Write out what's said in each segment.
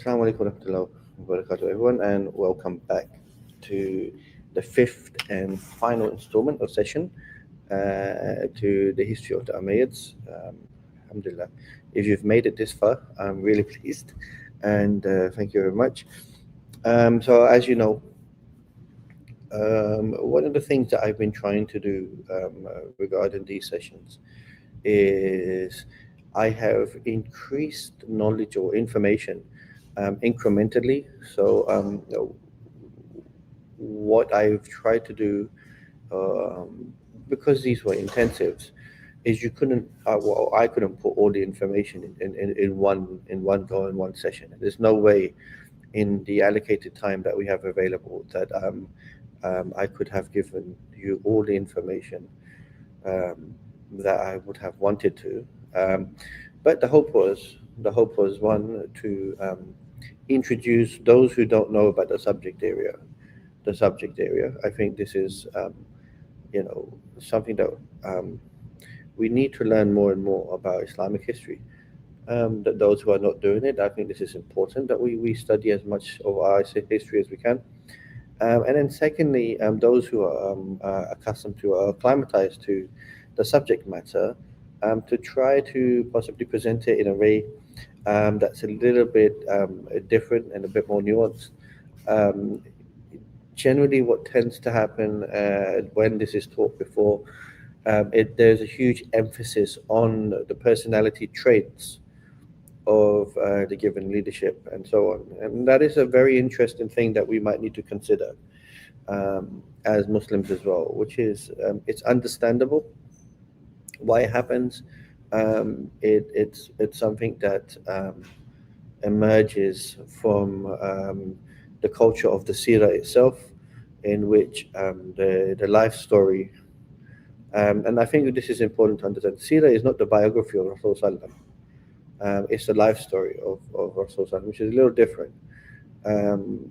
Assalamu alaikum warahmatullahi wabarakatuh, everyone, and welcome back to the fifth and final installment of session to the history of the Umayyads. Alhamdulillah. If you've made it this far, I'm really pleased, and thank you very much. So, as you know, one of the things that I've been trying to do regarding these sessions is I have increased knowledge or information incrementally. So, what I've tried to do, um, because these were intensives, is you couldn't, well, I couldn't put all the information in one go in one session. There's no way in the allocated time that we have available that I could have given you all the information um, that I would have wanted to. Um, but the hope was one to introduce those who don't know about the subject area. The subject area. I think this is something that um, we need to learn more and more about Islamic history. That those who are not doing it, I think this is important that we study as much of our history as we can. And then secondly, those who are accustomed to or acclimatized to the subject matter, to try to possibly present it in a way that's a little bit different and a bit more nuanced. Um, Generally, what tends to happen when this is taught before, there's a huge emphasis on the personality traits of the given leadership and so on. And that is a very interesting thing that we might need to consider as Muslims as well, which is it's understandable why it happens. It's something that emerges from the culture of the Sira itself, in which the life story, and I think this is important to understand. Sira is not the biography of Rasul Sallam. It's the life story of Rasul Sallam, which is a little different.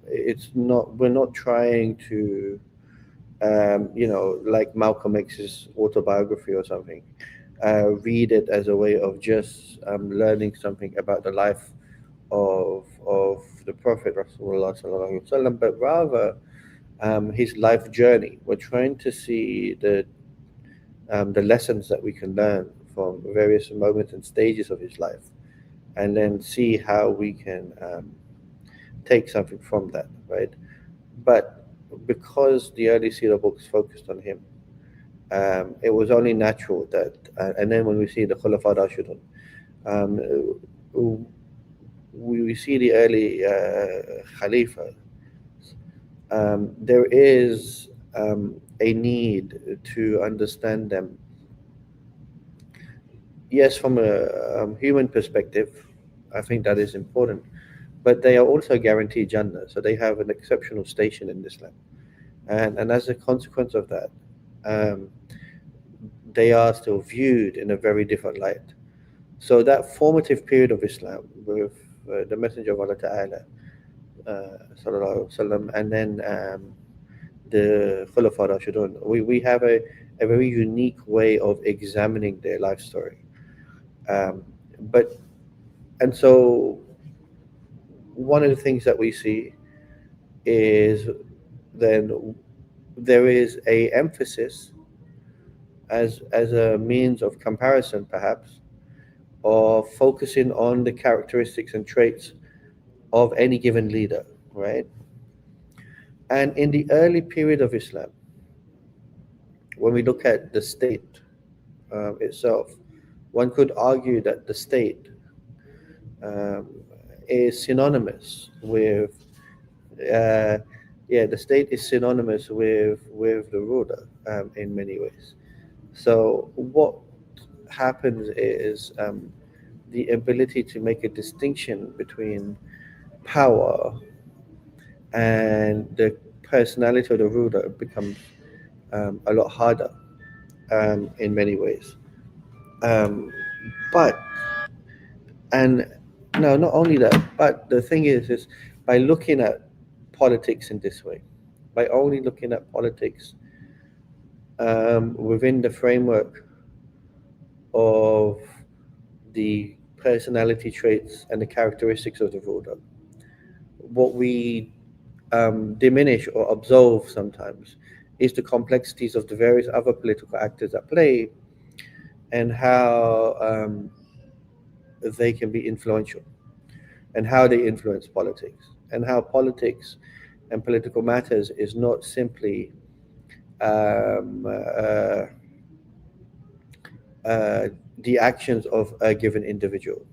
It's not. We're not trying to, like Malcolm X's autobiography or something, read it as a way of just learning something about the life of the Prophet Rasulullah sallallahu alaihi wasallam, but rather his life journey. We're trying to see the lessons that we can learn from various moments and stages of his life, and then see how we can take something from that, right? But because the early Sira books focused on him, it was only natural that, and then when we see the Khulafa Rashidun, um, we see the early Khalifa, there is a need to understand them. Yes, from a human perspective, I think that is important, but they are also guaranteed Jannah, so they have an exceptional station in Islam. And as a consequence of that, um, they are still viewed in a very different light. So that formative period of Islam with the Messenger of Allah Ta'ala, sallallahu alaihi wasallam, and then the Khulafa Rashidun, we have a very unique way of examining their life story. Um, but and so one of the things that we see is then there is a emphasis as a means of comparison, perhaps, of focusing on the characteristics and traits of any given leader, right? And in the early period of Islam, when we look at the state itself, one could argue that the state um, is synonymous with, uh, yeah, the state is synonymous with the ruler in many ways. So what happens is the ability to make a distinction between power and the personality of the ruler becomes a lot harder in many ways. Um, but and no, not only that, but the thing is by looking at politics in this way, by only looking at politics within the framework of the personality traits and the characteristics of the ruler, what we diminish or absolve sometimes is the complexities of the various other political actors at play, and how they can be influential, and how they influence politics, and how politics and political matters is not simply um, uh, uh, the actions of a given individual.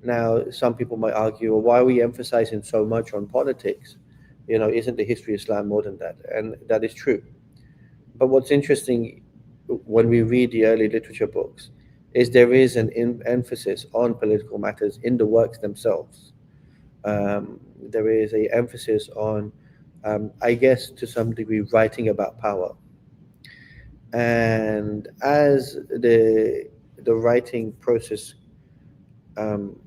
Now, some people might argue, well, why are we emphasizing so much on politics? Isn't the history of Islam more than that? And that is true. But what's interesting when we read the early literature books is there is an emphasis on political matters in the works themselves. There is a emphasis on, I guess, to some degree, writing about power. And as the writing process um,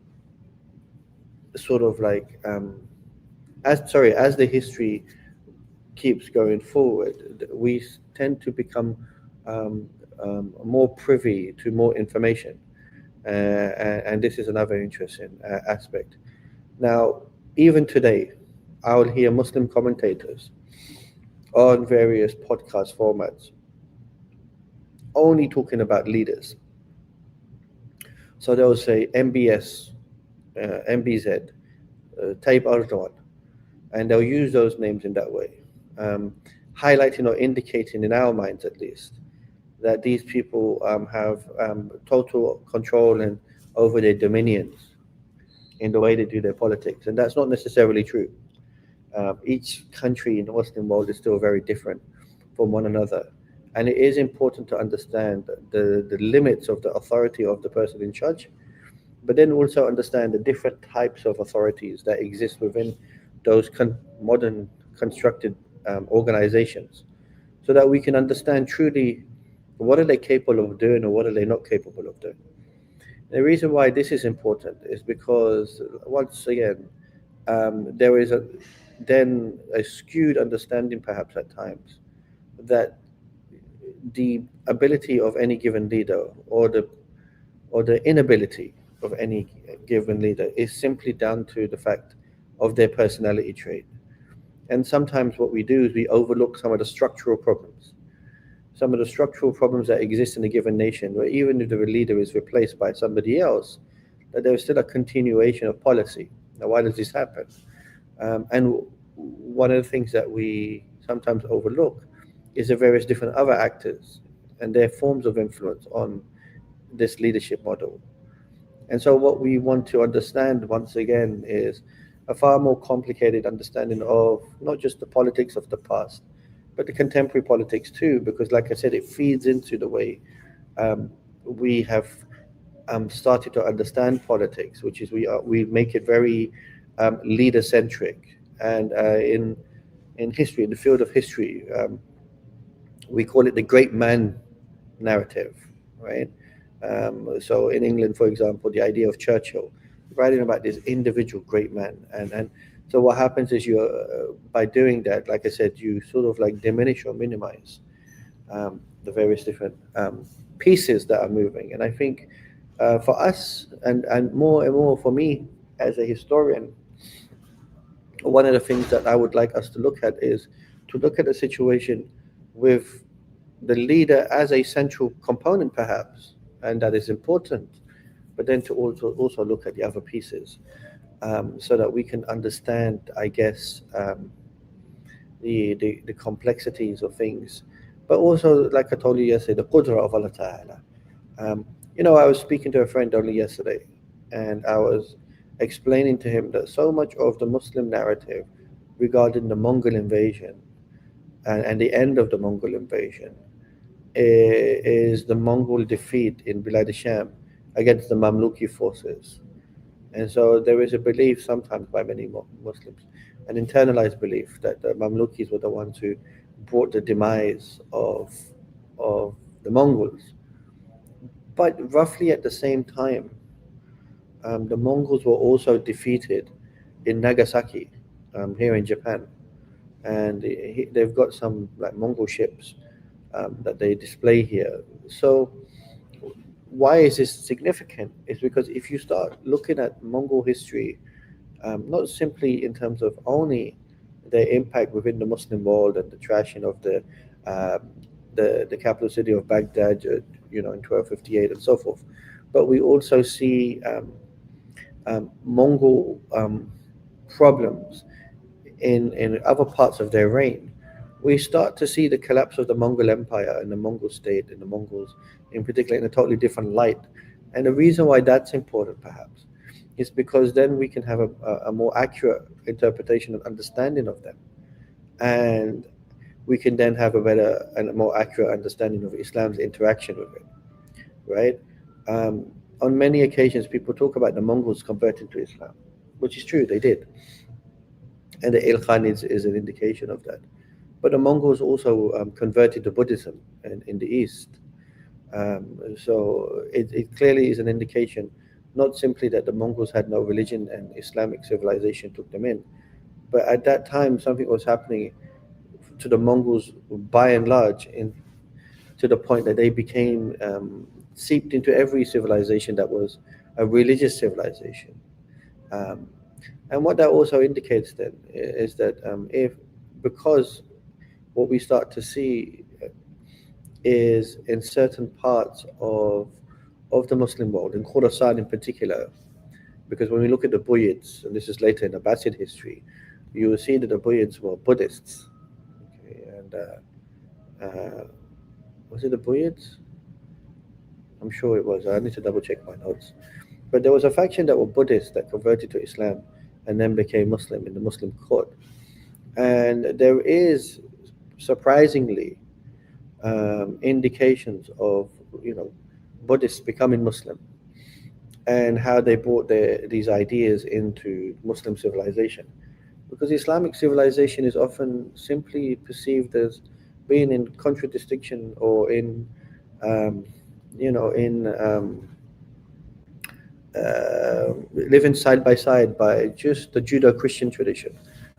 sort of like as the history keeps going forward, we tend to become um, more privy to more information, and this is another interesting aspect. Now, even today, I will hear Muslim commentators on various podcast formats only talking about leaders. So they'll say MBS, MBZ, Tayyip Erdogan, and they'll use those names in that way, um, highlighting or indicating, in our minds at least, that these people have total control and over their dominions in the way they do their politics, and that's not necessarily true. Each country in the Muslim world is still very different from one another, and it is important to understand the limits of the authority of the person in charge, but then also understand the different types of authorities that exist within those modern constructed organizations, so that we can understand truly what are they capable of doing or what are they not capable of doing. The reason why this is important is because, once again, there is then a skewed understanding, perhaps at times, that the ability of any given leader, or the inability of any given leader, is simply down to the fact of their personality trait. And sometimes what we do is we overlook some of the structural problems that exist in a given nation, where even if the leader is replaced by somebody else, that there is still a continuation of policy. Now, why does this happen? And one of the things that we sometimes overlook is the various different other actors and their forms of influence on this leadership model. And so, what we want to understand once again is a far more complicated understanding of not just the politics of the past, but the contemporary politics too, because, like I said, it feeds into the way um, we have started to understand politics, which is we make it very leader centric. And in history, in the field of history, we call it the great man narrative, right? So in England, for example, the idea of Churchill writing about this individual great man, and so what happens is by doing that, like I said, you sort of like diminish or minimize the various different pieces that are moving. And I think for us, and more for me as a historian, one of the things that I would like us to look at is to look at the situation with the leader as a central component, perhaps, and that is important, but then to also look at the other pieces, so that we can understand, I guess, the complexities of things, but also, like I told you yesterday, the qudra of Allah Ta'ala. Um, I was speaking to a friend only yesterday, and I was explaining to him that so much of the Muslim narrative regarding the Mongol invasion and the end of the Mongol invasion is the Mongol defeat in Bilad al-Sham against the Mamluki forces. And so there is a belief sometimes by many Muslims, an internalized belief, that the Mamlukis were the ones who brought the demise of the Mongols. But roughly at the same time, the Mongols were also defeated in Nagasaki, here in Japan, and they've got some like Mongol ships that they display here. So why is this significant? It's because if you start looking at Mongol history not simply in terms of only their impact within the Muslim world and the trashing of uh, the capital city of Baghdad, in 1258 and so forth, but we also see Mongol problems in other parts of their reign. We start to see the collapse of the Mongol Empire and the Mongol state and the Mongols, in particular, in a totally different light. And the reason why that's important, perhaps, is because then we can have a more accurate interpretation and understanding of them. And we can then have a better and a more accurate understanding of Islam's interaction with it, right? Um, on many occasions, people talk about the Mongols converting to Islam, which is true, they did. And the Ilkhanids is an indication of that. But the Mongols also converted to Buddhism in the East. So it clearly is an indication, not simply that the Mongols had no religion and Islamic civilization took them in, but at that time something was happening to the Mongols by and large, to the point that they became seeped into every civilization that was a religious civilization. Um, and what that also indicates then is that if because what we start to see is in certain parts of the Muslim world, in Khorasan in particular, because when we look at the Buyids, and this is later in Abbasid history, you will see that the Buyids were Buddhists. Okay, and was it the Buyids? I'm sure it was. I need to double check my notes. But there was a faction that were Buddhists that converted to Islam and then became Muslim in the Muslim court. And there is surprisingly indications of Buddhists becoming Muslim and how they brought these ideas into Muslim civilization. Because Islamic civilization is often simply perceived as being in contradistinction or um, in living side by just the Judeo-Christian tradition,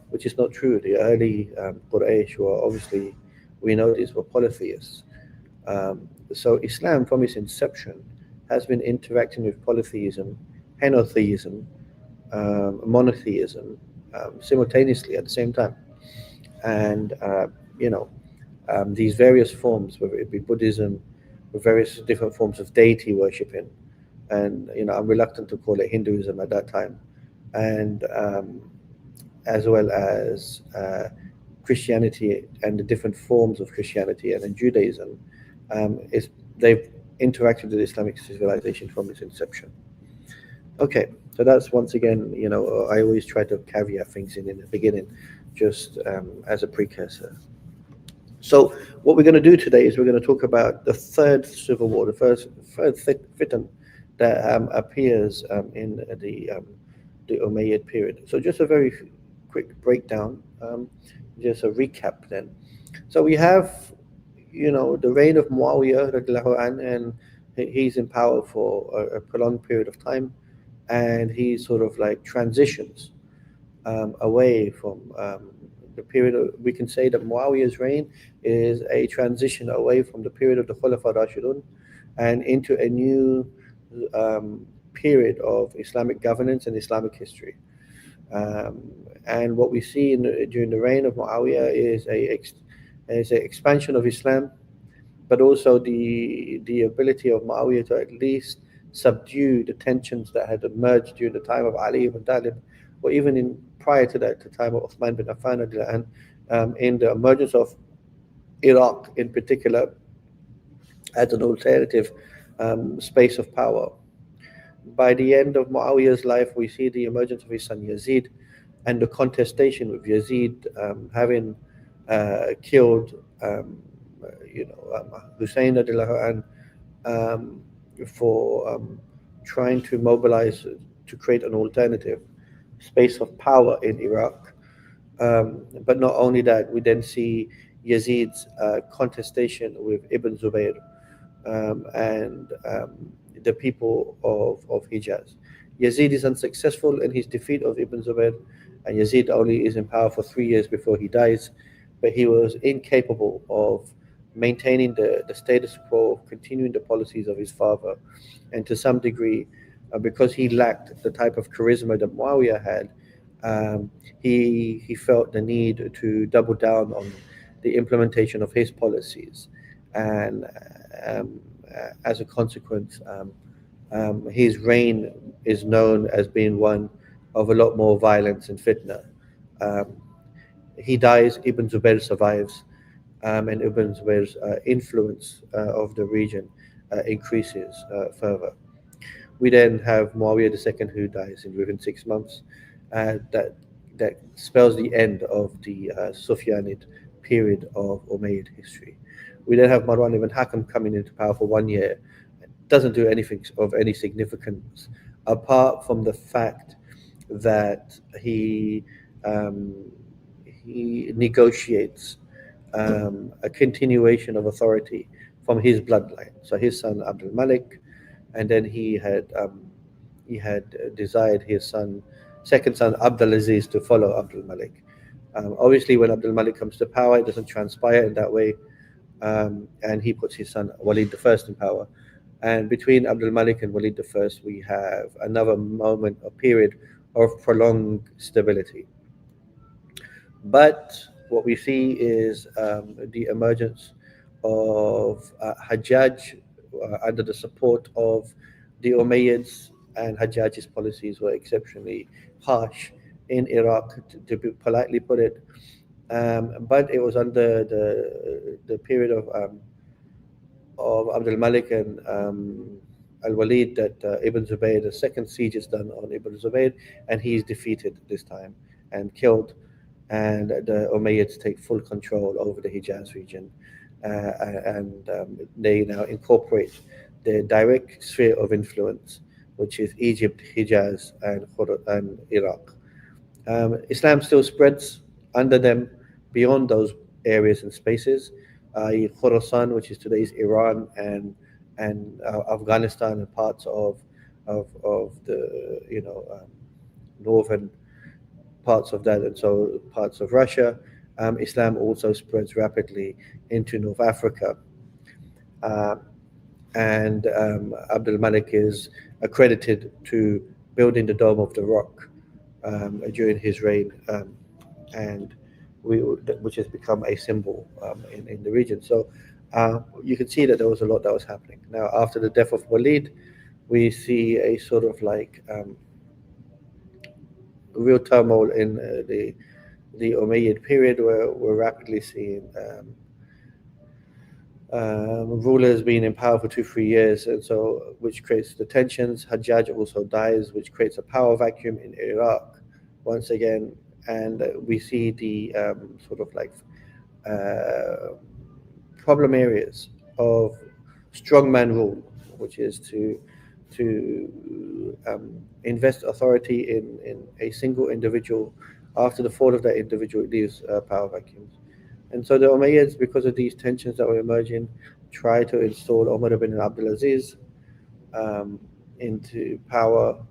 which is not true. The early Quraysh were obviously, we know these were polytheists. So Islam, from its inception, has been interacting with polytheism, henotheism, monotheism, simultaneously at the same time. And, these various forms, whether it be Buddhism, various different forms of deity worshipping, and, I'm reluctant to call it Hinduism at that time, and as well as Christianity and the different forms of Christianity and in Judaism, is they've interacted with Islamic civilization from its inception. Okay, so that's once again, I always try to caveat things in the beginning, just as a precursor. So what we're going to do today is we're going to talk about the third civil war, the third fitan that appears in the Umayyad period. So just a very quick breakdown, just a recap then. So we have, the reign of Muawiyah radiallahu anh, and he's in power for a prolonged period of time, and he sort of like transitions away from the period we can say that Muawiyah's reign is a transition away from the period of the Khulafā Rashidun and into a new period of Islamic governance and Islamic history. And what we see during the reign of Muawiyah is an expansion of Islam, but also the ability of Muawiyah to at least subdue the tensions that had emerged during the time of Ali ibn Talib, or even prior to that, the time of Uthman bin Affan, and in the emergence of Iraq in particular as an alternative space of power. By the end of Muawiyah's life, we see the emergence of his son Yazid and the contestation with Yazid having killed Hussein and for trying to mobilize to create an alternative space of power in Iraq. But not only that, we then see Yazid's contestation with Ibn Zubayr and the people of Hijaz. Yazid is unsuccessful in his defeat of Ibn Zubayr, and Yazid only is in power for 3 years before he dies, but he was incapable of maintaining the status quo, continuing the policies of his father, and to some degree, because he lacked the type of charisma that Muawiyah had, He felt the need to double down on the implementation of his policies, and as a consequence, his reign is known as being one of a lot more violence and fitna. Um, he dies, Ibn Zubayr survives, and Ibn Zubayr's influence of the region increases further. We then have Muawiyah II, who dies in within 6 months. That spells the end of the Sufyānid period of Umayyad history. We then have Marwan ibn Hakam coming into power for 1 year. Doesn't do anything of any significance apart from the fact that um, he negotiates a continuation of authority from his bloodline. So his son Abdul Malik, and then he had desired his second son al-Azīz to follow Abdul Malik. Obviously, when Abdul Malik comes to power, it doesn't transpire in that way, and he puts his son Walid the First in power. And between Abdul Malik and Walid the First, we have another moment, a period of prolonged stability. But what we see is the emergence of Hajjaj under the support of the Umayyads, and Hajjaj's policies were exceptionally harsh in Iraq, to politely put it. But it was under the period of Abdul Malik and Al Walid that Ibn Zubayr, the second siege is done on Ibn Zubayr, and he's defeated this time and killed. And the Umayyads take full control over the Hijaz region, and they now incorporate their direct sphere of influence, which is Egypt, Hijaz, and Iraq. Islam still spreads under them beyond those areas and spaces, i.e., Khorasan, which is today's Iran, and Afghanistan, and parts of the northern parts of that, and so parts of Russia. Islam also spreads rapidly into North Africa, uh, and Abdul Malik is accredited to building the Dome of the Rock during his reign, and which has become a symbol in the region. So you can see that there was a lot that was happening. Now, after the death of Walid, we see a sort of like real turmoil in the Umayyad period, where we're rapidly seeing rulers being in power for 2-3 years, and so which creates the tensions. Hajjaj also dies, which creates a power vacuum in Iraq once again, and we see the sort of like uh, problem areas of strongman rule, which is to invest authority in a single individual. After the fall of that individual, it leaves power vacuums. And so the Umayyads, because of these tensions that were emerging, tried to install Umar ibn al-Azīz into power.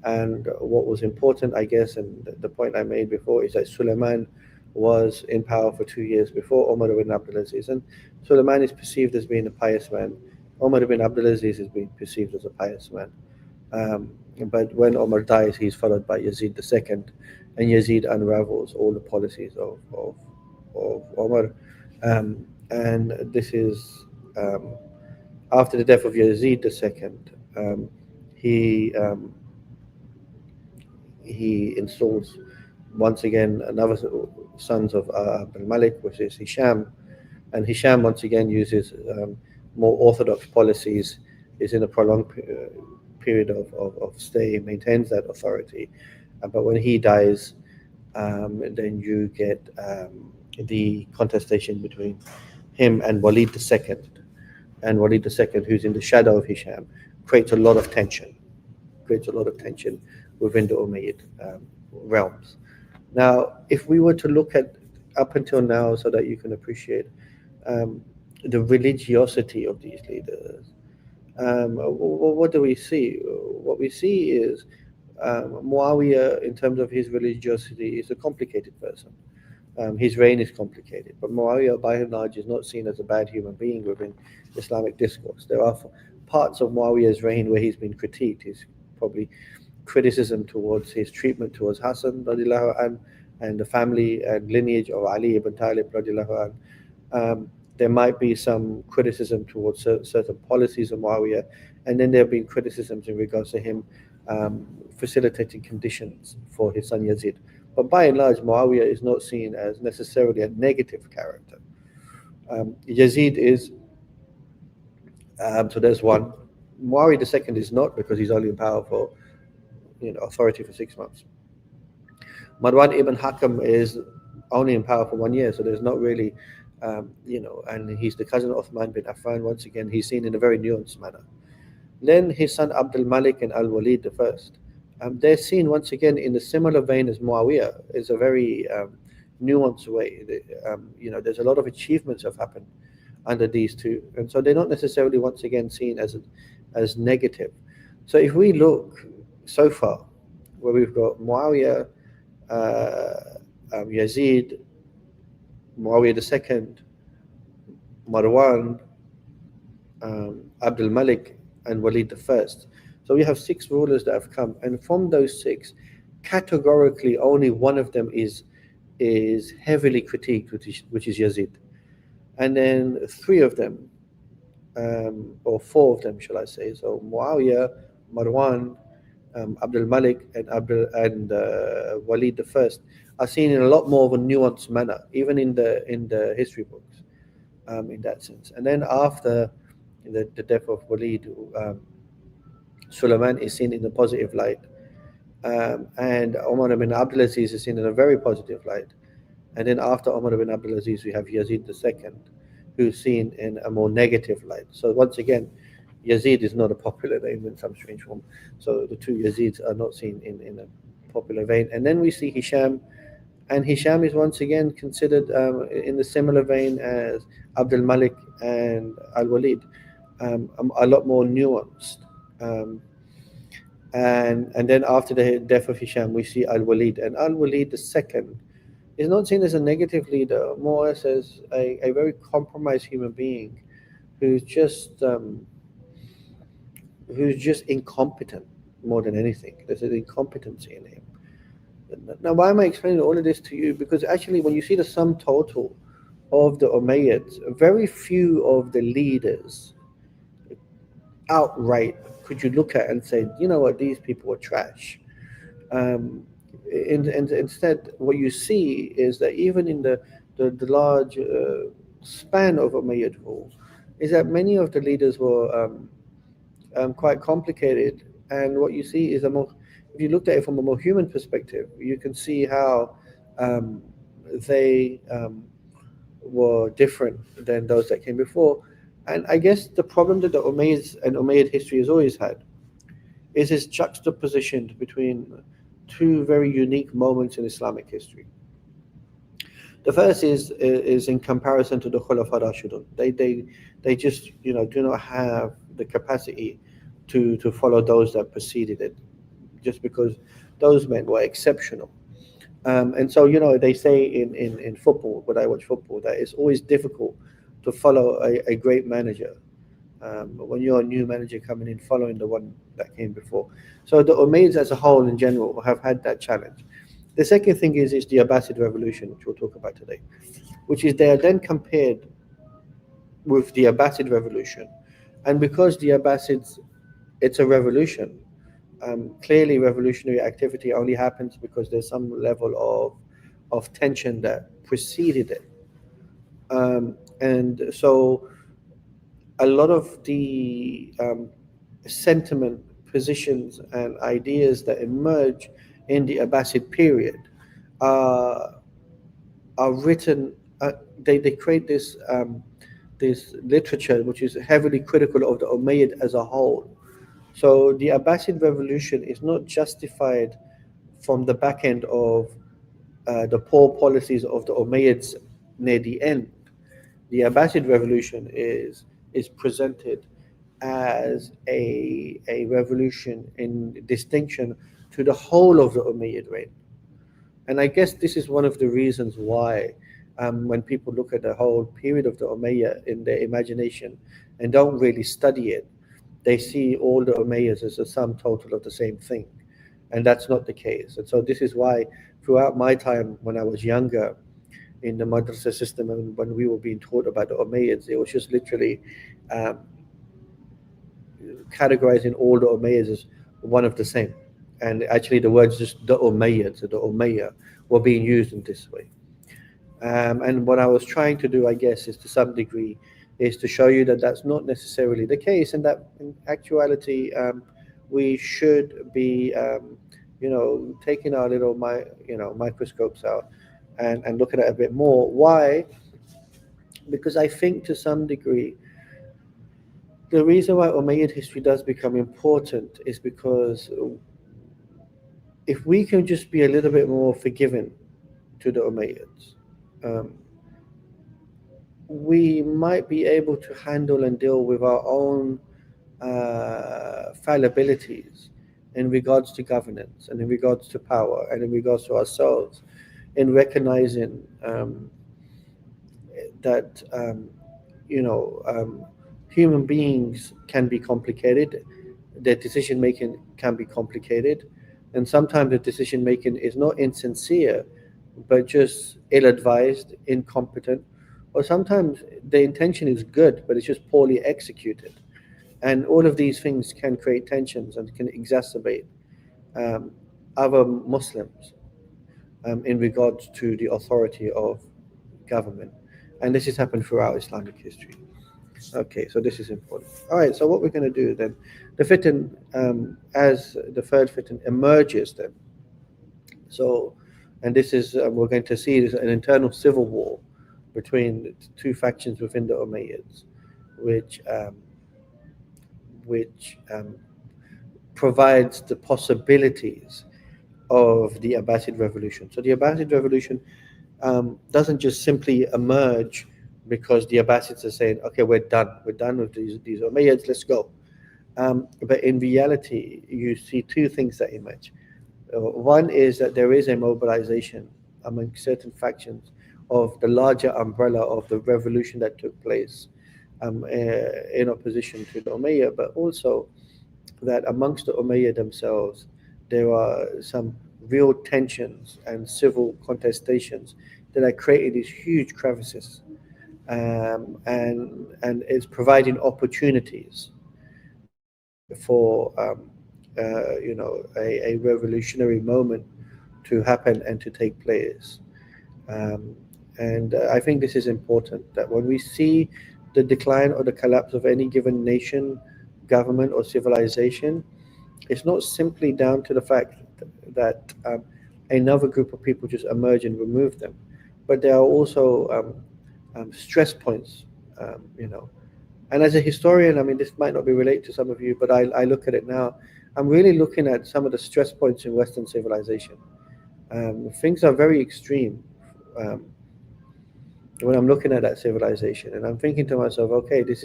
And what was important, I guess, and the point I made before, is that Suleiman was in power for 2 years before Umar ibn Abdulaziz. And Suleiman is perceived as being a pious man. Umar ibn Abdulaziz is being perceived as a pious man. But when Umar dies, he's followed by Yazid II, and Yazid unravels all the policies of Umar. And this is after the death of Yazid II. He he installs once again another sons of Abdul Malik, which is Hisham, and Hisham once again uses more orthodox policies, is in a prolonged period of stay, maintains that authority. But when he dies, then you get the contestation between him and Walid II. And Walid II, who's in the shadow of Hisham, creates a lot of tension, within the Umayyad realms. Now, if we were to look at up until now, so that you can appreciate the religiosity of these leaders, what do we see? What we see is Muawiyah, in terms of his religiosity, is a complicated person. His reign is complicated, but Muawiyah, by and large, is not seen as a bad human being within Islamic discourse. There are parts of Muawiyah's reign where he's been critiqued. He's probably criticism towards his treatment towards Hassan radiallahu anh, and the family and lineage of Ali ibn Talib radiallahu anh. There might be some criticism towards certain policies of Muawiyah, and then there have been criticisms in regards to him facilitating conditions for his son Yazid. But by and large, Muawiyah is not seen as necessarily a negative character. Yazid is, so there's one. Muawiyah the second is not, because he's only in power for, authority for 6 months. Marwan ibn Hakam is only in power for 1 year, so there's not really, and he's the cousin of Uthman bin Affan. Once again, he's seen in a very nuanced manner. Then his son Abdul Malik and al-Walid the first. They're seen once again in a similar vein as Muawiyah. It's a very nuanced way. There's a lot of achievements have happened under these two, and so they're not necessarily once again seen as negative. So if we look so far, where we've got Muawiyah, Yazid, Muawiyah the second, Marwan, Abdul Malik, and Walid the first. So we have 6 rulers that have come, and from those 6, categorically only one of them is heavily critiqued, which is Yazid, and then 3 of them, or 4 of them, shall I say? So Muawiyah, Marwan, Abdul Malik, and Walid the first are seen in a lot more of a nuanced manner, even in the history books, in that sense. And then after the death of Walid, Sulaiman is seen in a positive light, and Umar ibn al-Azīz is seen in a very positive light. And then after Umar ibn al-Azīz, we have Yazid II, who's seen in a more negative light. So once again, Yazid is not a popular name in some strange form. So the 2 Yazids are not seen in a popular vein. And then we see Hisham, and Hisham is once again considered in the similar vein as Abdul Malik and al-Walid, a lot more nuanced. And then after the death of Hisham, we see al-Walid, and al-Walid the second is not seen as a negative leader, more or less as a very compromised human being who's just incompetent more than anything. There's an incompetency in him. Now, why am I explaining all of this to you? Because actually, when you see the sum total of the Umayyads, very few of the leaders outright could you look at and say, you know what, these people are trash. Instead, what you see is that even in the large span of Umayyad rule, is that many of the leaders were quite complicated. And what you see is if you looked at it from a more human perspective, you can see how they were different than those that came before. And I guess the problem that the Umayyads and Umayyad history has always had is this juxtaposition between 2 very unique moments in Islamic history. The first is in comparison to the Khilāfah al-Rāshidun. They just do not have the capacity to follow those that preceded it, just because those men were exceptional. And so they say in football, when I watch football, that it's always difficult to follow a great manager. When you're a new manager coming in, following the one that came before. So the Umayyads as a whole in general have had that challenge. The second thing is the Abbasid revolution, which we'll talk about today, which is they are then compared with the Abbasid revolution. And because the Abbasids, it's a revolution, clearly revolutionary activity only happens because there's some level of tension that preceded it. And so a lot of the sentiment, positions, and ideas that emerge in the Abbasid period are written. They create this literature which is heavily critical of the Umayyad as a whole. So the Abbasid revolution is not justified from the back end of the poor policies of the Umayyads near the end. The Abbasid revolution is presented as a revolution in distinction to the whole of the Umayyad reign. And I guess this is one of the reasons why when people look at the whole period of the Umayyad in their imagination and don't really study it, they see all the Umayyads as a sum total of the same thing. and that's not the case. And so this is why throughout my time when I was younger in the madrasa system, and when we were being taught about the Umayyads, it was just literally um, categorizing all the Umayyads as one of the same. And actually, the words just the Umayyads or the Umayyah were being used in this way. And what I was trying to do, I guess, is to some degree, is to show you that that's not necessarily the case, and that in actuality, we should be, taking our little microscopes out and looking at it a bit more. Why? Because I think to some degree, the reason why Umayyad history does become important is because if we can just be a little bit more forgiving to the Umayyads, um, we might be able to handle and deal with our own fallibilities in regards to governance and in regards to power and in regards to ourselves, in recognizing that human beings can be complicated, their decision making can be complicated, and sometimes the decision making is not insincere, but just ill advised, incompetent, or sometimes the intention is good, but it's just poorly executed. And all of these things can create tensions and can exacerbate um, other Muslims in regards to the authority of government. And this has happened throughout Islamic history. Okay, so this is important. All right, so what we're going to do then, the fitan, as the third fitan emerges then, so, and this is, we're going to see an internal civil war between the two factions within the Umayyads, which, which provides the possibilities of the Abbasid revolution. So the Abbasid revolution doesn't just simply emerge because the Abbasids are saying, okay, we're done with these Umayyads, let's go. But in reality, you see two things that emerge. One is that there is a mobilization among certain factions of the larger umbrella of the revolution that took place in opposition to the Umayyad, but also that amongst the Umayyad themselves, there are some real tensions and civil contestations that are creating these huge crevices, and is providing opportunities for a revolutionary moment to happen and to take place. Um, and I think this is important, that when we see the decline or the collapse of any given nation, government, or civilization, it's not simply down to the fact that another group of people just emerge and remove them, but there are also stress points, you know. And as a historian, I mean, this might not be related to some of you, but I look at it now. I'm really looking at some of the stress points in Western civilization. Things are very extreme um, when I'm looking at that civilization, and I'm thinking to myself, okay, this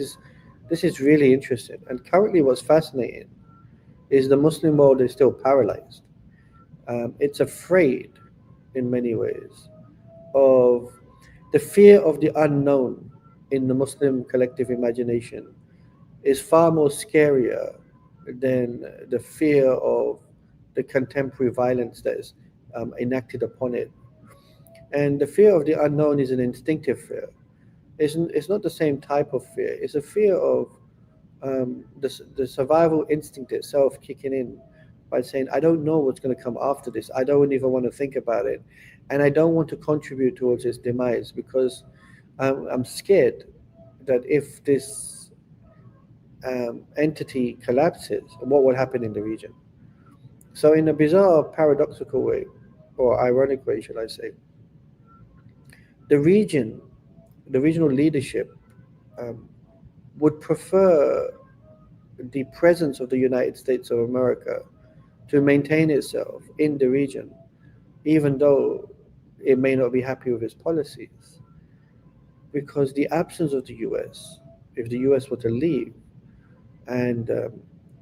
is really interesting. And currently, what's fascinating is the Muslim world is still paralyzed. It's afraid, in many ways, of the fear of the unknown in the Muslim collective imagination is far more scarier than the fear of the contemporary violence that is enacted upon it. And the fear of the unknown is an instinctive fear. It's not the same type of fear. It's a fear of the survival instinct itself kicking in by saying, I don't know what's going to come after this. I don't even want to think about it. And I don't want to contribute towards its demise because I'm scared that if this entity collapses, what will happen in the region? So, in a bizarre, paradoxical way, or ironic way, shall I say, the region, the regional leadership, um, would prefer the presence of the United States of America to maintain itself in the region, even though it may not be happy with its policies. Because the absence of the US, if the US were to leave and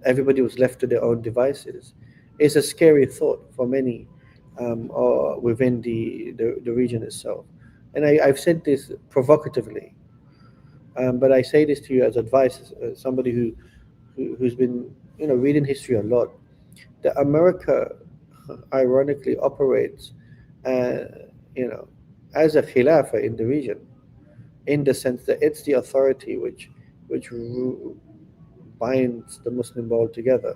everybody was left to their own devices, is a scary thought for many or within the region itself. And I've said this provocatively, but I say this to you as advice, as somebody who's been reading history a lot. That America ironically operates, uh, you know, as a Khilāfah in the region, in the sense that it's the authority which binds the Muslim world together.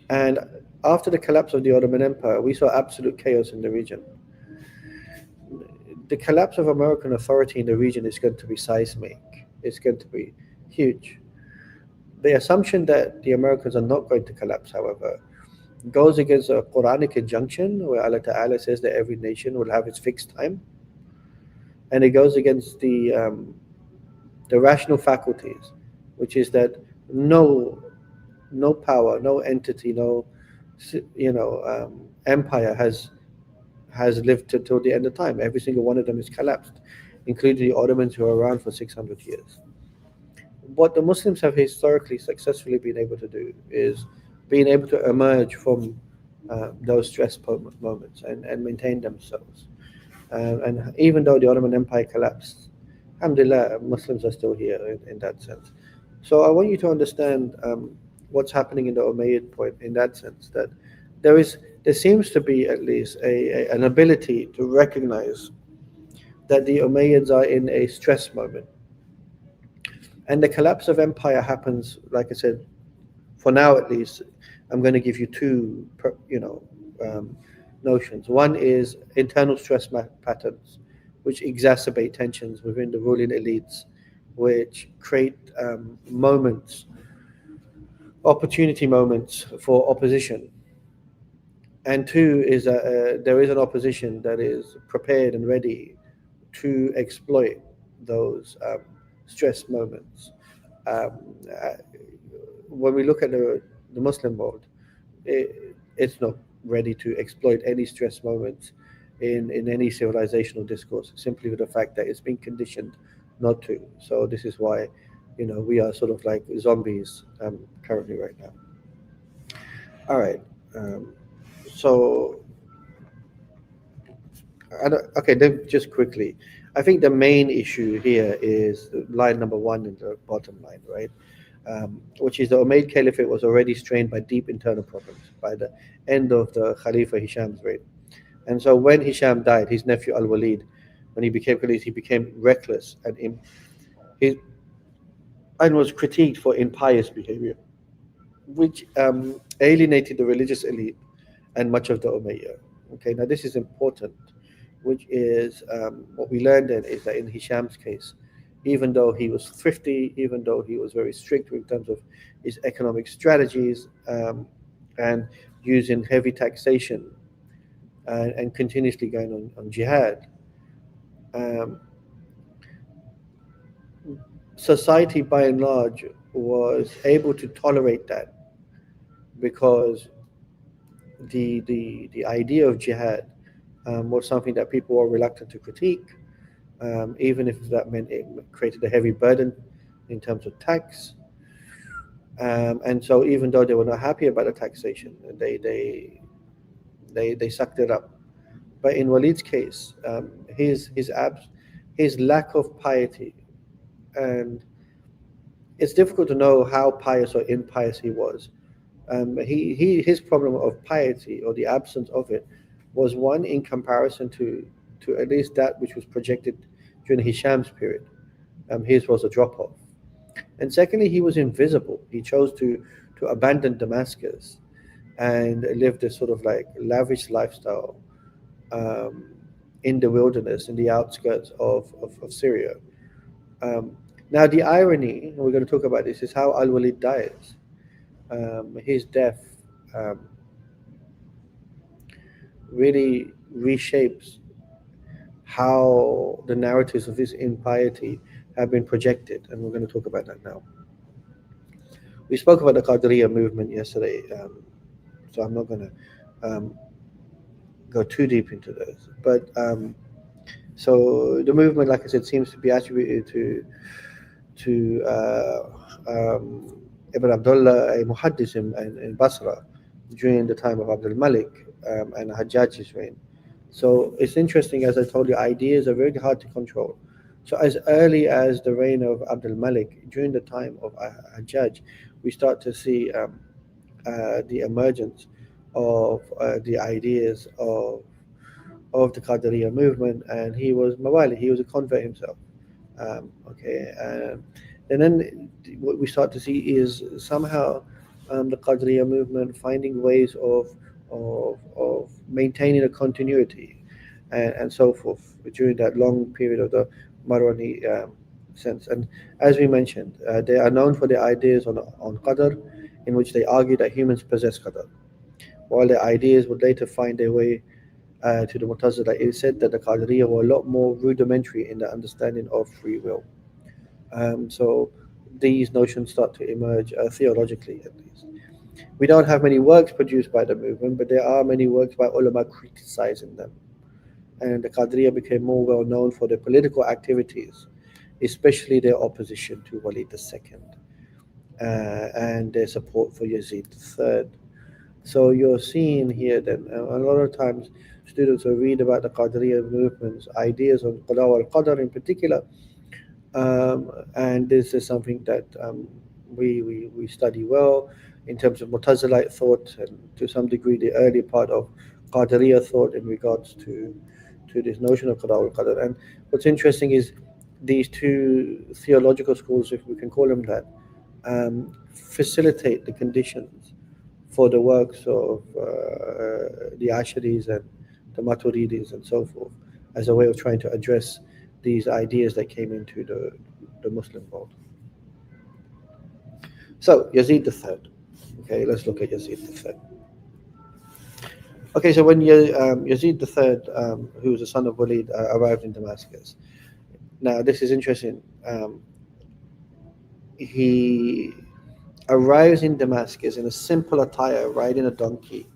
And after the collapse of the Ottoman Empire, we saw absolute chaos in the region. The collapse of American authority in the region is going to be seismic. It's going to be huge. The assumption that the Americans are not going to collapse, however, goes against a Quranic injunction where Allah Ta'ala says that every nation will have its fixed time, and it goes against the rational faculties, which is that no power, no entity, no empire has lived till the end of time. Every single one of them is collapsed, including the Ottomans who are around for 600 years. What the Muslims have historically successfully been able to do is being able to emerge from those stress moments and maintain themselves. And even though the Ottoman Empire collapsed, alhamdulillah, Muslims are still here in that sense. So I want you to understand what's happening in the Umayyad point in that sense, that there seems to be at least an ability to recognize that the Umayyads are in a stress moment. And the collapse of empire happens, like I said, for now at least. I'm going to give you two, notions. One is internal stress patterns, which exacerbate tensions within the ruling elites, which create opportunity moments for opposition. And two is that there is an opposition that is prepared and ready to exploit those stress moments. Um, uh, when we look at the Muslim world, it's not ready to exploit any stress moments in any civilizational discourse, simply with the fact that it's been conditioned not to. So this is why, we are sort of like zombies currently right now. All right. So, okay, then just quickly, I think the main issue here is line number one in the bottom line, right? Which is the Umayyad Caliphate was already strained by deep internal problems by the end of the Khalifa Hisham's reign. And so when Hisham died, his nephew Al-Walid, when he became Khalid, he became reckless he, and was critiqued for impious behavior, which alienated the religious elite and much of the Umayyah. Okay, now this is important, which is what we learned then is that in Hisham's case, even though he was thrifty, even though he was very strict in terms of his economic strategies and using heavy taxation and continuously going on jihad, um, society by and large was able to tolerate that because the idea of jihad was something that people were reluctant to critique, even if that meant it created a heavy burden in terms of tax. And so, even though they were not happy about the taxation, they sucked it up. But in Walid's case, his lack of piety, and it's difficult to know how pious or impious he was. His problem of piety or the absence of it was one in comparison to at least that which was projected during Hisham's period. His was a drop off. And secondly, he was invisible. He chose to abandon Damascus and live this sort of like lavish lifestyle um, in the wilderness, in the outskirts of Syria. Now, the irony, and we're going to talk about this, is how Al Walid dies. His death really reshapes how the narratives of his impiety have been projected, and we're going to talk about that now. We spoke about the Qadiriyya movement yesterday, so I'm not going to go too deep into this. But so the movement, like I said, seems to be attributed to Ibn Abdullah, a muhaddis in Basra during the time of Abdul Malik and Hajjaj's reign. So it's interesting, as I told you, ideas are very hard to control. So as early as the reign of Abdul Malik, during the time of Hajjaj, we start to see the emergence of the ideas of the Qadiriyya movement, and he was Mawali, he was a convert himself. Okay, and then what we start to see is somehow the Qadiriyya movement finding ways of maintaining a continuity and so forth during that long period of the Marwānid sense. And as we mentioned, they are known for their ideas on Qadr, in which they argue that humans possess Qadr, while their ideas would later find their way to the Mu'tazila. It is said that the Qadiriyya were a lot more rudimentary in their understanding of free will. So these notions start to emerge theologically, at least. We don't have many works produced by the movement, but there are many works by ulama criticizing them. And the Qadiriyya became more well known for their political activities, especially their opposition to Walid II and their support for Yazid III. So you're seeing here that a lot of times students will read about the Qadiriyya movement's ideas on Qada wal Qadr in particular, and this is something that we study well in terms of Mu'tazilite thought, and to some degree the early part of Qadiriyya thought in regards to this notion of Qada wal Qadr. And what's interesting is these two theological schools, if we can call them that, facilitate the conditions for the works of the Asharis and the Maturidis and so forth, as a way of trying to address these ideas that came into the Muslim world. So Yazid III. Okay, let's look at Yazid III. Okay, so when Yazid III, who was the son of Walid, arrived in Damascus. Now this is interesting. He arrives in Damascus in a simple attire, riding a donkey.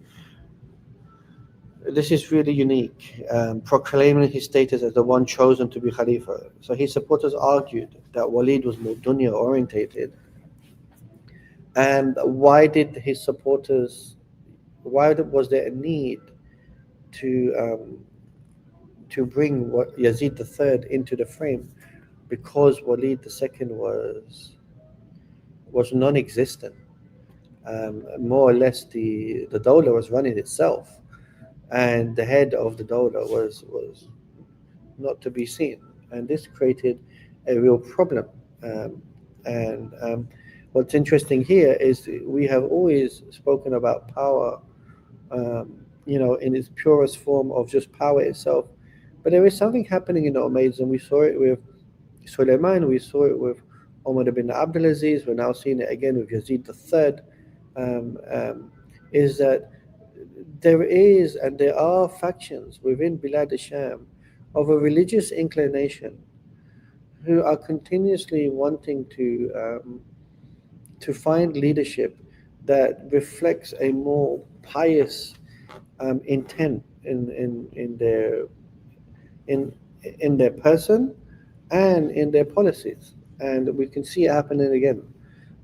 This is really unique, proclaiming his status as the one chosen to be Khalifa. So his supporters argued that Walid was more dunya orientated. And why did his supporters? Why was there a need to bring Yazid III into the frame? Because Walid II was non-existent. More or less, the Dawla was running itself, and the head of the Dawla was not to be seen, and this created a real problem. What's interesting here is we have always spoken about power, in its purest form of just power itself, but there is something happening in the Umayyads, and we saw it with Sulaiman, we saw it with Umar ibn al-Azīz, we're now seeing it again with Yazid III. Is that there are factions within Bilad al-Sham of a religious inclination who are continuously wanting to find leadership that reflects a more pious intent in their person and in their policies, and we can see it happening again.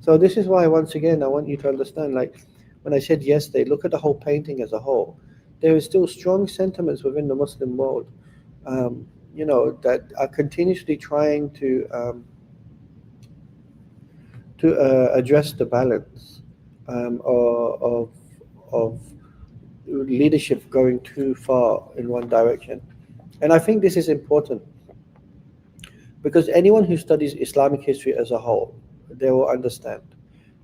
So this is why, once again, I want you to understand, like when I said yesterday, look at the whole painting as a whole. There is still strong sentiments within the Muslim world, that are continuously trying to address the balance of leadership going too far in one direction. And I think this is important because anyone who studies Islamic history as a whole, they will understand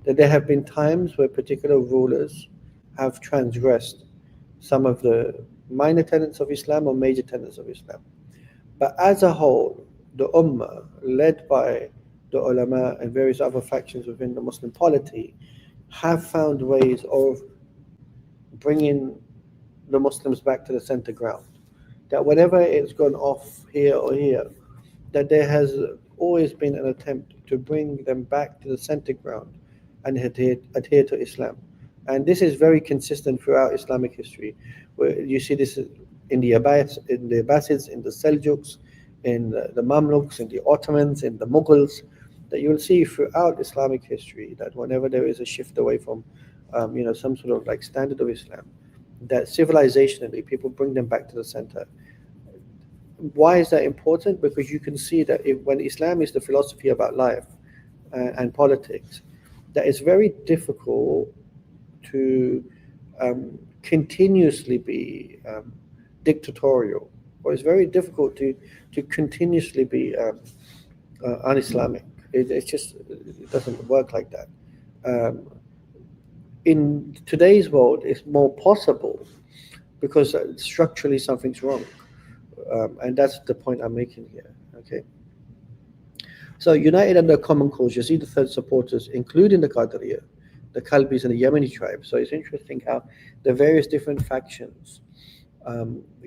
that there have been times where particular rulers have transgressed some of the minor tenets of Islam or major tenets of Islam. But as a whole, the Ummah, led by the ulama and various other factions within the Muslim polity, have found ways of bringing the Muslims back to the center ground. That whenever it's gone off here or here, that there has always been an attempt to bring them back to the center ground and adhere to Islam. And this is very consistent throughout Islamic history, where you see this in the Abbāsids, in the Seljuks, in the Mamluks, in the Ottomans, in the Mughals, that you'll see throughout Islamic history that whenever there is a shift away from some sort of like standard of Islam, that civilizationally people bring them back to the center. Why is that important? Because you can see that when Islam is the philosophy about life and politics, that it's very difficult to continuously be dictatorial, or it's very difficult to continuously be un-Islamic. It doesn't work like that. Um, in today's world, it's more possible because structurally something's wrong, and that's the point I'm making here. Okay. So united under a common cause, Yazid III supporters, including the Qadariyah, the Kalbis, and the Yemeni tribes. So it's interesting how the various different factions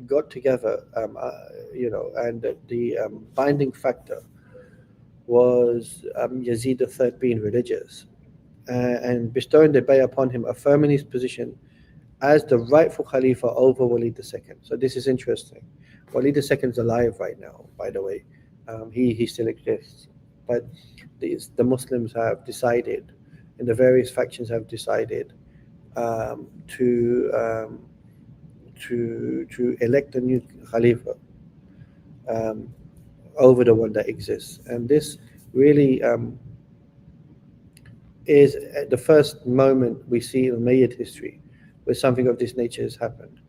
got together, and the binding factor was Yazid III being religious and bestowing the bay'ah upon him, affirming his position as the rightful Khalifa over Walid II. So this is interesting. Walid II is alive right now, by the way. He still exists. But the Muslims have decided, and the various factions have decided to elect a new Khalifa over the one that exists. And this really is the first moment we see in Umayyad history where something of this nature has happened.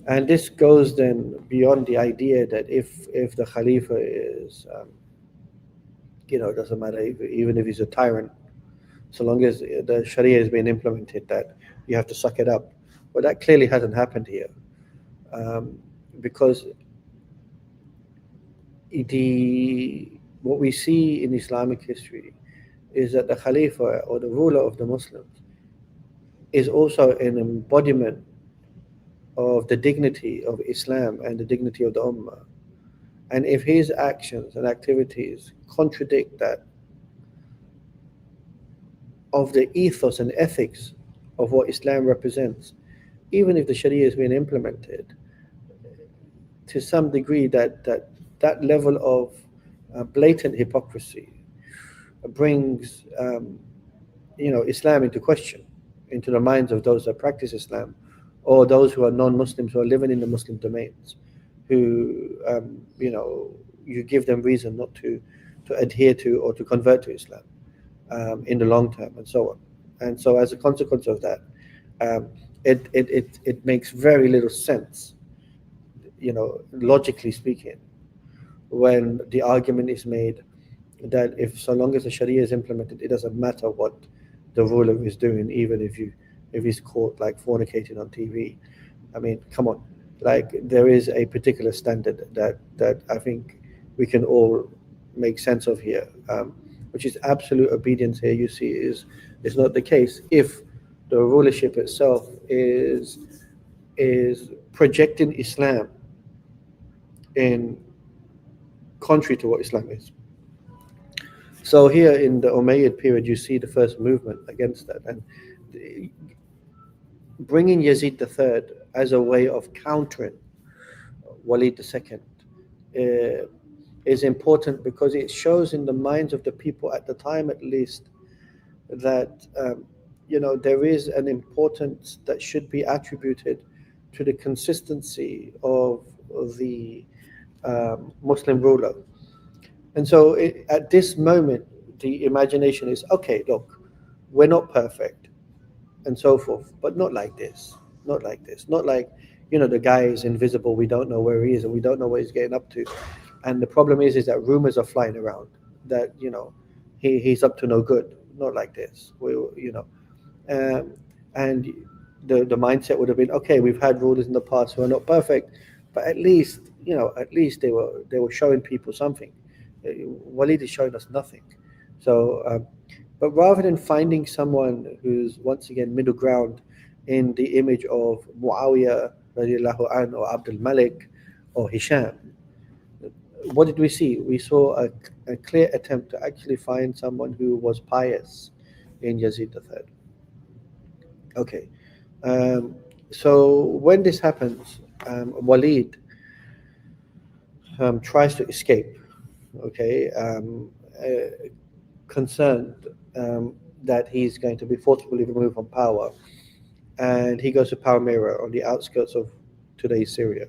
And this goes then beyond the idea that if the Khalifa is, it doesn't matter even if he's a tyrant, so long as the Sharia is being implemented, that you have to suck it up. Well, that clearly hasn't happened here, because what we see in Islamic history is that the Khalifa, or the ruler of the Muslims, is also an embodiment of the dignity of Islam and the dignity of the Ummah. And if his actions and activities contradict that of the ethos and ethics of what Islam represents, even if the Sharia is being implemented, to some degree that level of blatant hypocrisy brings Islam into question, into the minds of those that practice Islam, or those who are non-Muslims who are living in the Muslim domains, who you give them reason not to adhere to or to convert to Islam in the long term, and so on. And so as a consequence of that, it makes very little sense, logically speaking, when the argument is made that so long as the Sharia is implemented, it doesn't matter what the ruler is doing, even if he's caught like fornicating on TV. I mean, come on, like there is a particular standard that I think we can all make sense of here, which is absolute obedience. Here you see is not the case if the rulership itself is projecting Islam in contrary to what Islam is. So here in the Umayyad period, you see the first movement against that, and bringing Yazid III as a way of countering Walid II is important, because it shows in the minds of the people at the time, at least, that there is an importance that should be attributed to the consistency of the Muslim ruler. And so at this moment, the imagination is, okay, look, we're not perfect and so forth, but not like this, not like this, not like, the guy is invisible, we don't know where he is and we don't know what he's getting up to. And the problem is that rumors are flying around that, he's up to no good, not like this. And the mindset would have been, okay, we've had rulers in the past who are not perfect, but at least they were showing people something. Walid is showing us nothing. So, but rather than finding someone who's once again middle ground in the image of Muʿāwiyah radiallahu anhu, or Abd al-Malik, or Hisham, what did we see? We saw a clear attempt to actually find someone who was pious in Yazid III. Okay, so when this happens, Walid tries to escape. Okay, concerned that he's going to be forcibly removed from power, and he goes to Palmyra on the outskirts of today's Syria.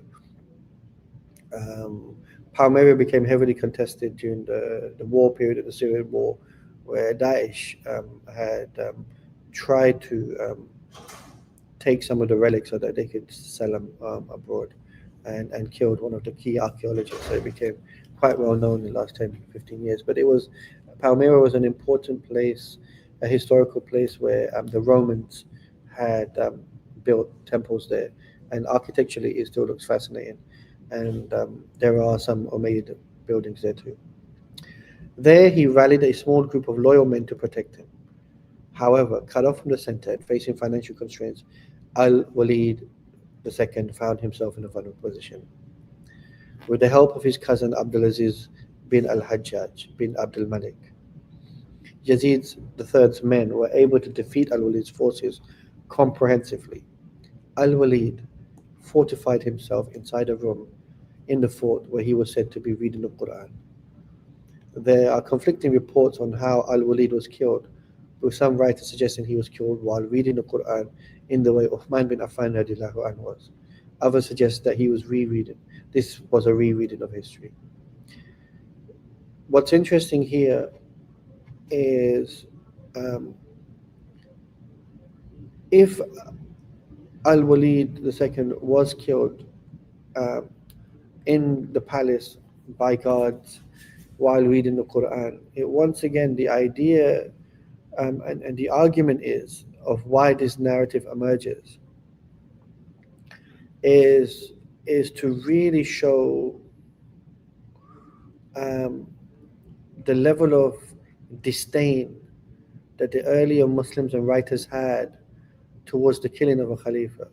Palmyra became heavily contested during the war period of the Syrian war, where Daesh had tried to take some of the relics so that they could sell them abroad, and killed one of the key archaeologists. So it became quite well known in the last 10, 15 years. But Palmyra was an important place, a historical place where the Romans had built temples there, and architecturally it still looks fascinating. And there are some Umayyad buildings there too. There he rallied a small group of loyal men to protect him. However, cut off from the center and facing financial constraints, al-Walid II found himself in a vulnerable position. With the help of his cousin al-Āzīz bin al-Hajjaj bin Abd al-Malik, Yazid III's men were able to defeat al-Walid's forces comprehensively. Al-Walid fortified himself inside a room in the fort where he was said to be reading the Quran. There are conflicting reports on how al-Walid was killed, with some writers suggesting he was killed while reading the Quran in the way Uthman bin Affan radiallahu anhu was. Others suggest that he was rereading. This was a rereading of history. What's interesting here is if al-Walid II was killed in the palace by guards while reading the Quran, once again the idea and the argument is of why this narrative emerges is to really show the level of disdain that the earlier Muslims and writers had towards the killing of a Khalifa,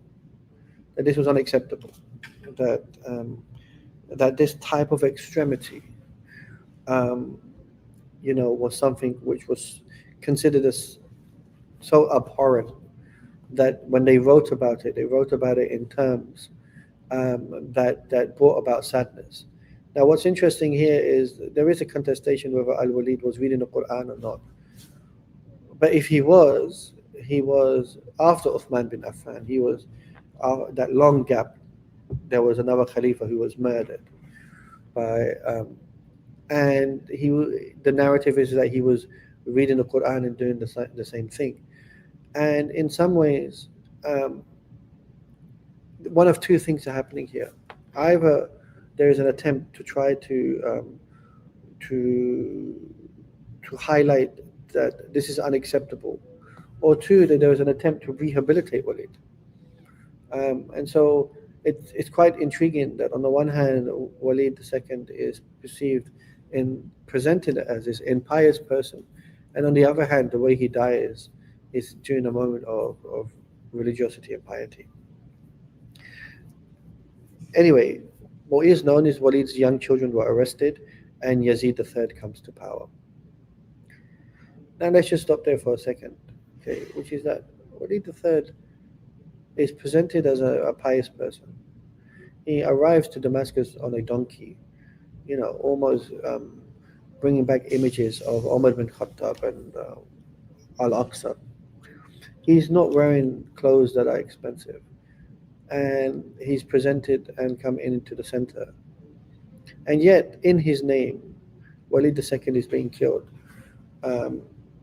that this was unacceptable, that this type of extremity was something which was considered as so abhorrent that when they wrote about it in terms that brought about sadness. Now, what's interesting here is there is a contestation whether al-Walid was reading the Quran or not. But if he was after Uthman bin Affan. He was that long gap. There was another Khalifa who was murdered by, and the narrative is that he was reading the Quran and doing the same thing. And in some ways, one of two things are happening here. Either there is an attempt to try to highlight that this is unacceptable, or two, that there was an attempt to rehabilitate Walid. And so it's quite intriguing that on the one hand, Walid II is perceived and presented as this impious person, and on the other hand, the way he dies is during a moment of religiosity and piety. Anyway, what is known is Walid's young children were arrested and Yazid III comes to power. Now let's just stop there for a second, okay? Which is that Walid III is presented as a pious person. He arrives to Damascus on a donkey, almost bringing back images of Umar bin Khattab and Al-Aqsa. He's not wearing clothes that are expensive, and he's presented and come into the center. And yet, in his name, Walid II is being killed.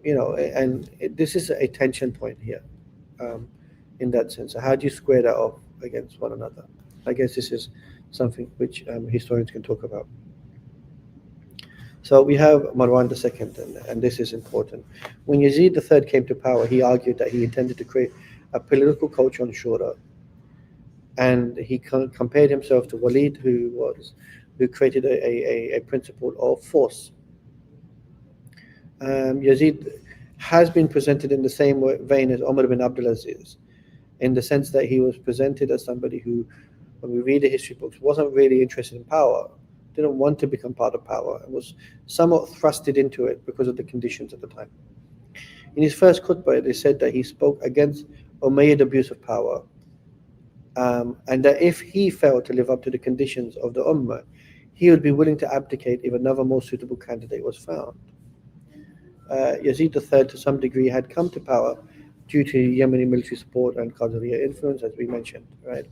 This is a tension point here, in that sense. So how do you square that off against one another? I guess this is something which historians can talk about. So we have Marwan II, and this is important. When Yazid III came to power, he argued that he intended to create a political culture on shura, and he compared himself to Walid, who created a principle of force. Yazid has been presented in the same vein as Umar bin Abd al-Aziz, in the sense that he was presented as somebody who, when we read the history books, wasn't really interested in power, didn't want to become part of power, and was somewhat thrusted into it because of the conditions at the time. In his first khutbah, they said that he spoke against Umayyad abuse of power, and that if he failed to live up to the conditions of the Ummah, he would be willing to abdicate if another more suitable candidate was found. Yazid III, to some degree, had come to power due to Yemeni military support and Qadariyya influence, as we mentioned, right?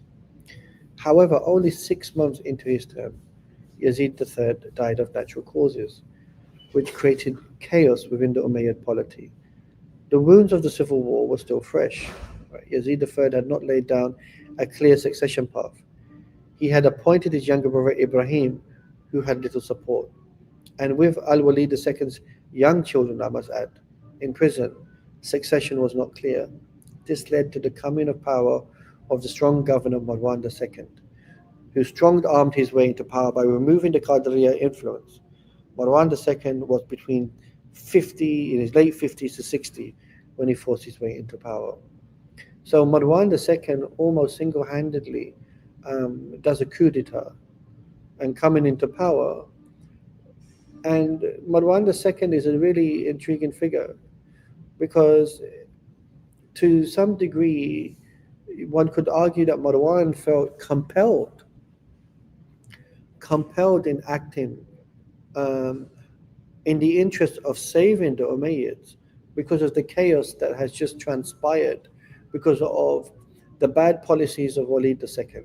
However, only 6 months into his term, Yazid III died of natural causes, which created chaos within the Umayyad polity. The wounds of the civil war were still fresh, Right? Yazid III had not laid down a clear succession path. He had appointed his younger brother Ibrahim, who had little support. And with Al-Walid II's young children, I must add, in prison, succession was not clear. This led to the coming of power of the strong governor Marwan II, who strong-armed his way into power by removing the Qadiriya influence. Marwan II was between 50, in his late 50s to 60, when he forced his way into power. So Marwan II almost single-handedly does a coup d'etat and coming into power. And Marwan II is a really intriguing figure because to some degree, one could argue that Marwan felt compelled in acting um, in the interest of saving the Umayyads because of the chaos that has just transpired because of the bad policies of Walid II,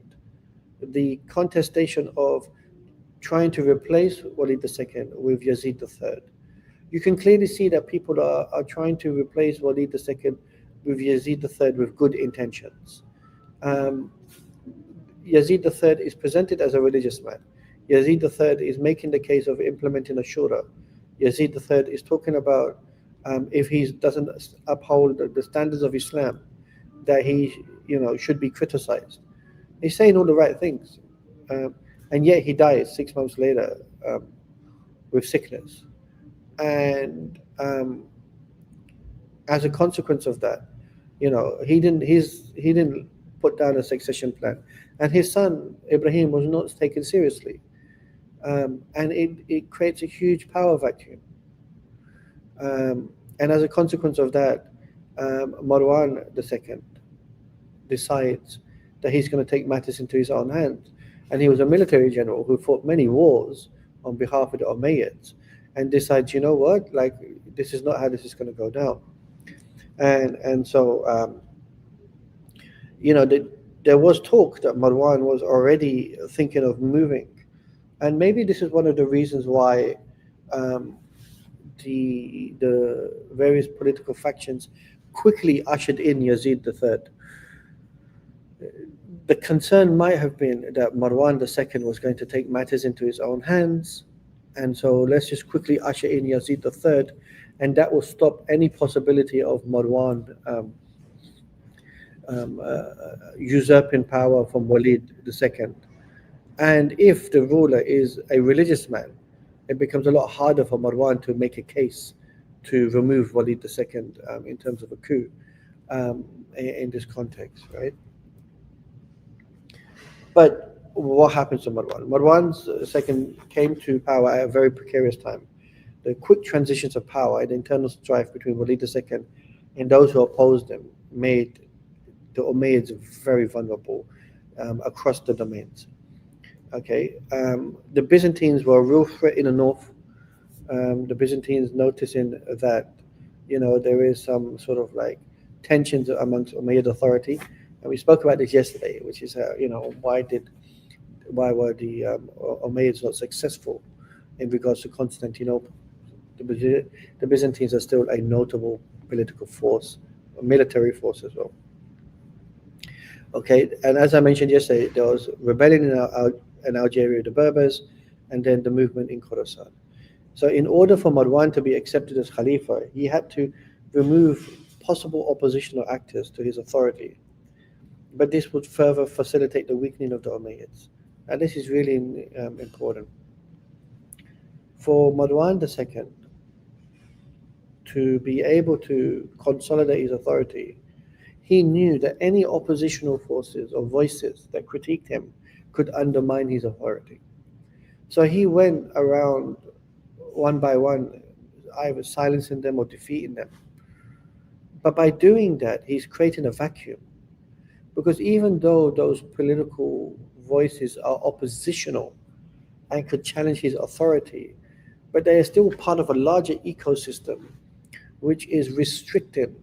the contestation of trying to replace Walid II with Yazid III. You can clearly see that people are trying to replace Walid II with Yazid III with good intentions. Um, Yazid III is presented as a religious man. Yazid III is making the case of implementing a shura. Yazid III is talking about if he doesn't uphold the standards of Islam, that he should be criticized. He's saying all the right things, and yet he dies 6 months later with sickness. And as a consequence of that, he didn't put down a succession plan, and his son Ibrahim was not taken seriously, and it creates a huge power vacuum. And as a consequence of that, Marwan II decides that he's going to take matters into his own hands. And he was a military general who fought many wars on behalf of the Umayyads and decides, you know what, like, this is not how this is going to go down. And so, there was talk that Marwan was already thinking of moving. And maybe this is one of the reasons why um, the various political factions quickly ushered in Yazid III. The concern might have been that Marwan II was going to take matters into his own hands, and so let's just quickly usher in Yazid III, and that will stop any possibility of Marwan usurping power from Walid II. And if the ruler is a religious man, it becomes a lot harder for Marwan to make a case to remove Walid II in terms of a coup in this context, right? But what happens to Marwan? Marwan's second came to power at a very precarious time. The quick transitions of power and internal strife between Walid II and those who opposed him made the Umayyads very vulnerable across the domains. Okay, the Byzantines were a real threat in the north. The Byzantines noticing that there is some sort of like tensions amongst Umayyad authority, and we spoke about this yesterday, which is why were the Umayyads not successful in regards to Constantinople? The Byzantines are still a notable political force, a military force as well. Okay, and as I mentioned yesterday, there was rebellion in Algeria, the Berbers, and then the movement in Khorasan. So in order for Marwan to be accepted as Khalifa, he had to remove possible oppositional actors to his authority. But this would further facilitate the weakening of the Umayyads. And this is really important. For Marwan II to be able to consolidate his authority, he knew that any oppositional forces or voices that critiqued him could undermine his authority. So he went around one by one, either silencing them or defeating them. But by doing that, he's creating a vacuum. Because even though those political voices are oppositional and could challenge his authority, but they are still part of a larger ecosystem which is restricting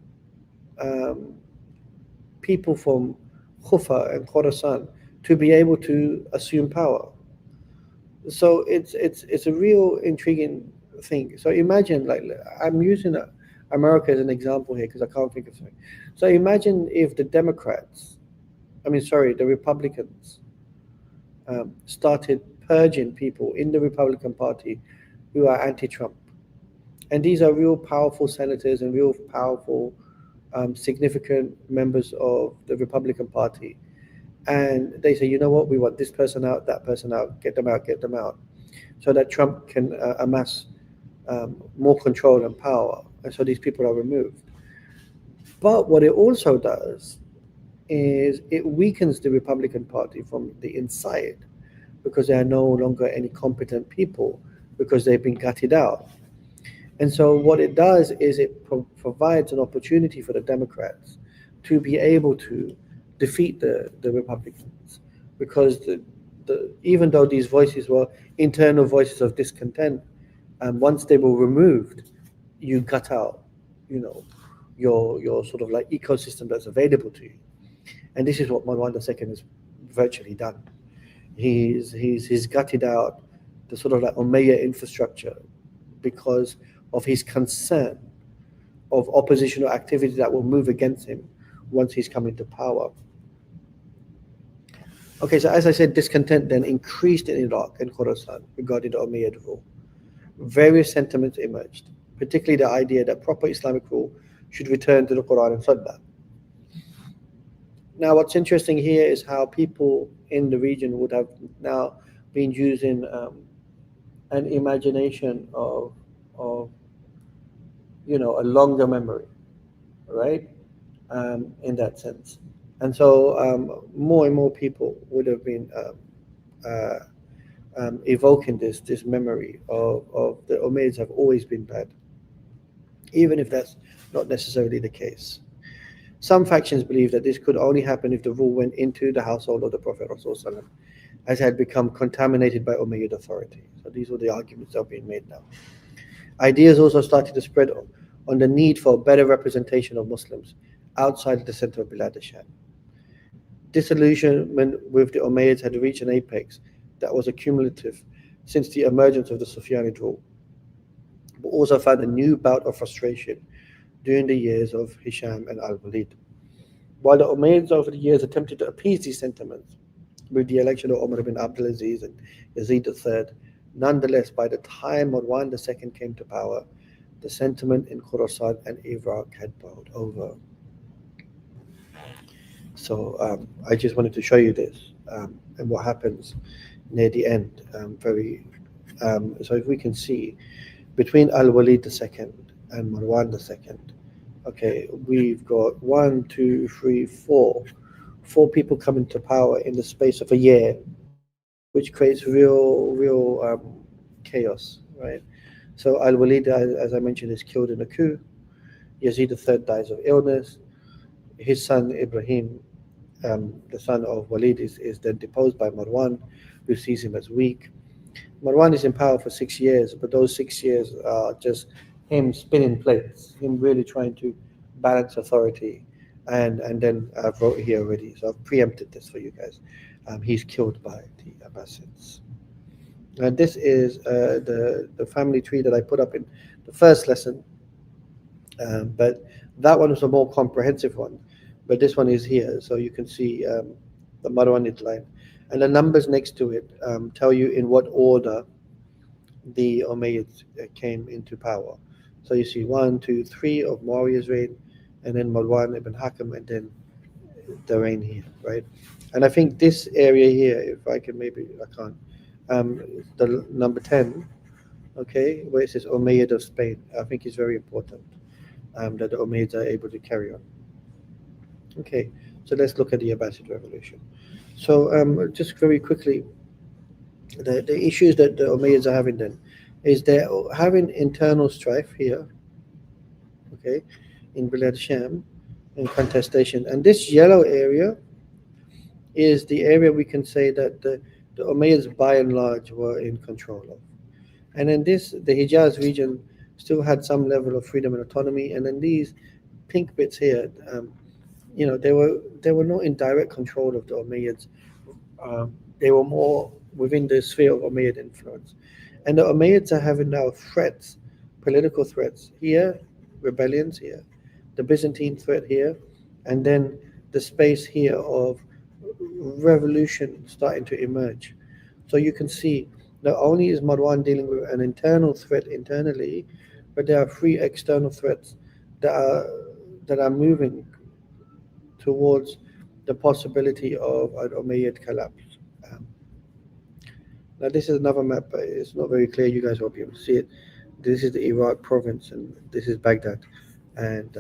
um, people from Kufa and Khorasan to be able to assume power. So it's a real intriguing thing. So imagine, like, I'm using America is an example here because I can't think of something. So imagine if the Democrats, the Republicans, started purging people in the Republican Party who are anti-Trump. And these are real powerful senators and real powerful, significant members of the Republican Party. And they say, you know what, we want this person out, that person out, get them out, get them out, so that Trump can amass more control and power. And so these people are removed. But what it also does is it weakens the Republican Party from the inside because there are no longer any competent people because they've been gutted out. And so what it does is it provides an opportunity for the Democrats to be able to defeat the Republicans because even though these voices were internal voices of discontent, once they were removed, you gut out, your sort of like ecosystem that's available to you. And this is what Marwan II has virtually done. He's gutted out the sort of like Umayyad infrastructure because of his concern of oppositional activity that will move against him once he's come into power. Okay, so as I said, discontent then increased in Iraq and Khorasan regarding the Umayyad rule. Various sentiments emerged, particularly the idea that proper Islamic rule should return to the Quran and Sunnah. Now, what's interesting here is how people in the region would have now been using an imagination of a longer memory, right? In that sense. And so more and more people would have been evoking this memory of the Umayyads have always been bad, even if that's not necessarily the case. Some factions believe that this could only happen if the rule went into the household of the Prophet ﷺ, as it had become contaminated by Umayyad authority. So these were the arguments that are being made now. Ideas also started to spread on the need for a better representation of Muslims outside the center of Bilad al-Sham. Disillusionment with the Umayyads had reached an apex that was accumulative since the emergence of the Sufyānid rule, but also found a new bout of frustration during the years of Hisham and al-Walid. While the Umayyads over the years attempted to appease these sentiments with the election of Umar ibn al-Azīz and Yazid III, nonetheless, by the time Marwan II came to power, the sentiment in Khorasan and Iraq had boiled over. So I just wanted to show you this and what happens near the end. So if we can see, between al-Walid II and Marwan II, okay, we've got 4 people coming to power in the space of a year, which creates real chaos, right? So al-Walid, as I mentioned, is killed in a coup. Yazid III dies of illness. His son Ibrahim, the son of Walid, is then deposed by Marwan, who sees him as weak. Marwan is in power for 6 years, but those 6 years are just him spinning plates, him really trying to balance authority. And then I've wrote here already, so I've preempted this for you guys. He's killed by the Abbāsids. And this is the family tree that I put up in the first lesson, but that one was a more comprehensive one. But this one is here, so you can see the Marwānid line. And the numbers next to it tell you in what order the Umayyads came into power. So you see 1, 2, 3 of Muawiyah's reign, and then Marwan ibn Hakam, and then the reign here, right? And I think this area here, if I can maybe, I can't, the number 10, okay, where it says Umayyad of Spain, I think is very important that the Umayyads are able to carry on. Okay, so let's look at the Abbasid revolution. So just very quickly, the issues that the Umayyads are having then is they're having internal strife here, okay, in Bilad Sham, in contestation. And this yellow area is the area we can say that the Umayyads by and large were in control of. And then the Hijaz region still had some level of freedom and autonomy. And then these pink bits here, they were not in direct control of the Umayyads. They were more within the sphere of Umayyad influence. And the Umayyads are having now threats, political threats here rebellions here, the Byzantine threat here, and then the space here of revolution starting to emerge. So you can see not only is Marwan dealing with an internal threat internally, but there are three external threats that are moving towards the possibility of an Umayyad collapse. Um, Now this is another map, but it's not very clear. You guys won't be able to see it. This is the Iraq province, and this is Baghdad. And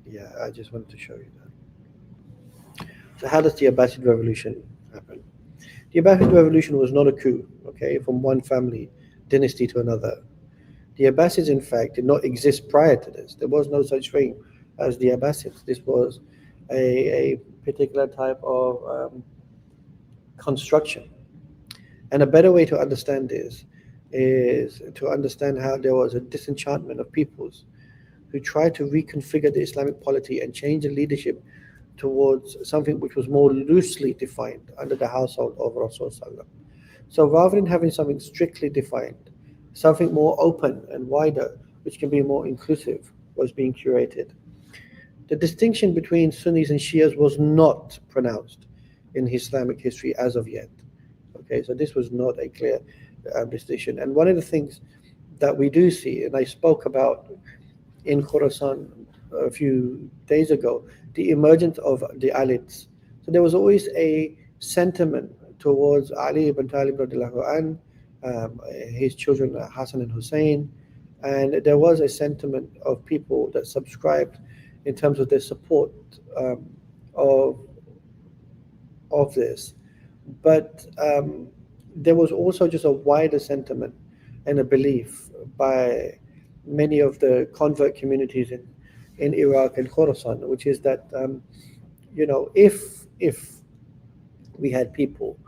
yeah, I just wanted to show you that. So how does the Abbasid revolution happen? The Abbasid revolution was not a coup, okay, from one family dynasty to another. The Abbasids, in fact, did not exist prior to this. There was no such thing as the Abbasids. This was a particular type of construction. And a better way to understand this is to understand how there was a disenchantment of peoples who tried to reconfigure the Islamic polity and change the leadership towards something which was more loosely defined under the household of Rasulullah. So rather than having something strictly defined, something more open and wider, which can be more inclusive, was being curated. The distinction between Sunnis and Shias was not pronounced in Islamic history as of yet. Okay, so this was not a clear distinction. And one of the things that we do see, and I spoke about in Khorasan a few days ago, the emergence of the Alids. So there was always a sentiment towards Ali ibn Talib radiallahu anh, his children Hassan and Hussein, and there was a sentiment of people that subscribed in terms of their support of this. But there was also just a wider sentiment and a belief by many of the convert communities in Iraq and Khorasan, which is that if we had people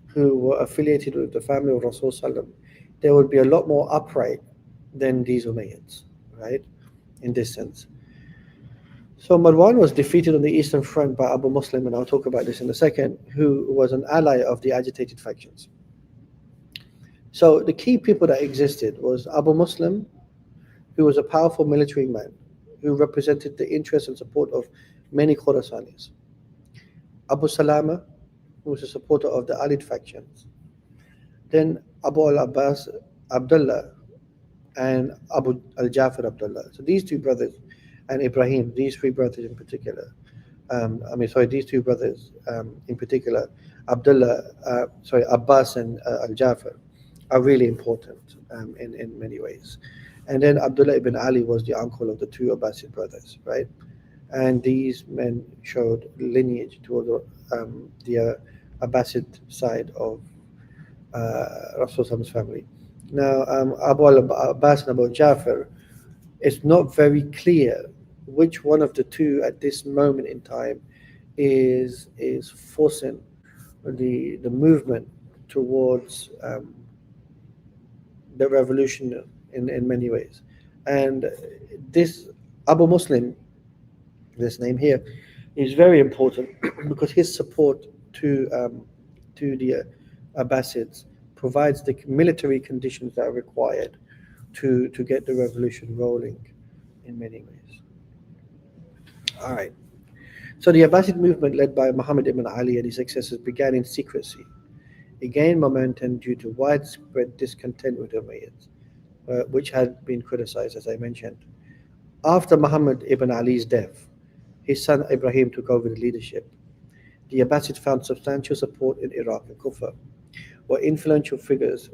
who were affiliated with the family of Rasul Sallam, there would be a lot more upright than these Umayyads, right? In this sense. So Marwan was defeated on the Eastern Front by Abu Muslim, and I'll talk about this in a second, who was an ally of the agitated factions. So the key people that existed was Abu Muslim, who was a powerful military man, who represented the interest and support of many Khorasanis. Abu Salama, who was a supporter of the Alid factions. Then Abu al-Abbas Abdullah and Abu al-Jafar Abdullah. So these two brothers, and Ibrahim, these three brothers in particular, these two brothers in particular, Abbas and al-Jafar, are really important in many ways. And then Abdullah ibn Ali was the uncle of the two Abbasid brothers, right? And these men showed lineage toward the Abbasid side of Rasul's family. Now, Abu al-Abbas and Abu Jafar, it's not very clear which one of the two at this moment in time is forcing the movement towards the revolution in many ways. And this Abu Muslim, this name here, is very important because his support to the Abbasids provides the military conditions that are required to get the revolution rolling in many ways. All right. So the Abbasid movement led by Muhammad ibn Ali and his successors began in secrecy. It gained momentum due to widespread discontent with the Umayyads, which had been criticized, as I mentioned. After Muhammad ibn Ali's death, his son Ibrahim took over the leadership. The Abbasids found substantial support in Iraq and Kufa, where influential figures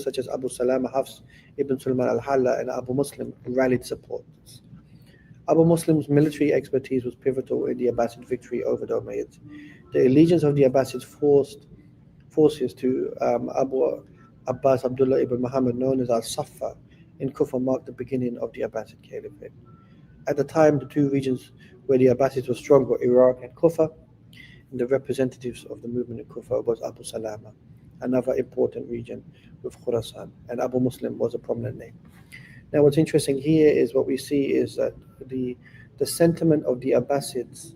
such as Abu Salama Hafs ibn Sulman al-Halla and Abu Muslim rallied supporters. Abu Muslim's military expertise was pivotal in the Abbasid victory over the Umayyads. The allegiance of the Abbasid forces to Abu Abbas Abdullah ibn Muhammad, known as al-Saffa in Kufa, marked the beginning of the Abbasid Caliphate. At the time, the two regions where the Abbasids were strong were Iraq and Kufa, and the representatives of the movement in Kufa was Abu Salama, another important region with Khurasan, and Abu Muslim was a prominent name. Now, what's interesting here is what we see is that the sentiment of the Abbasids,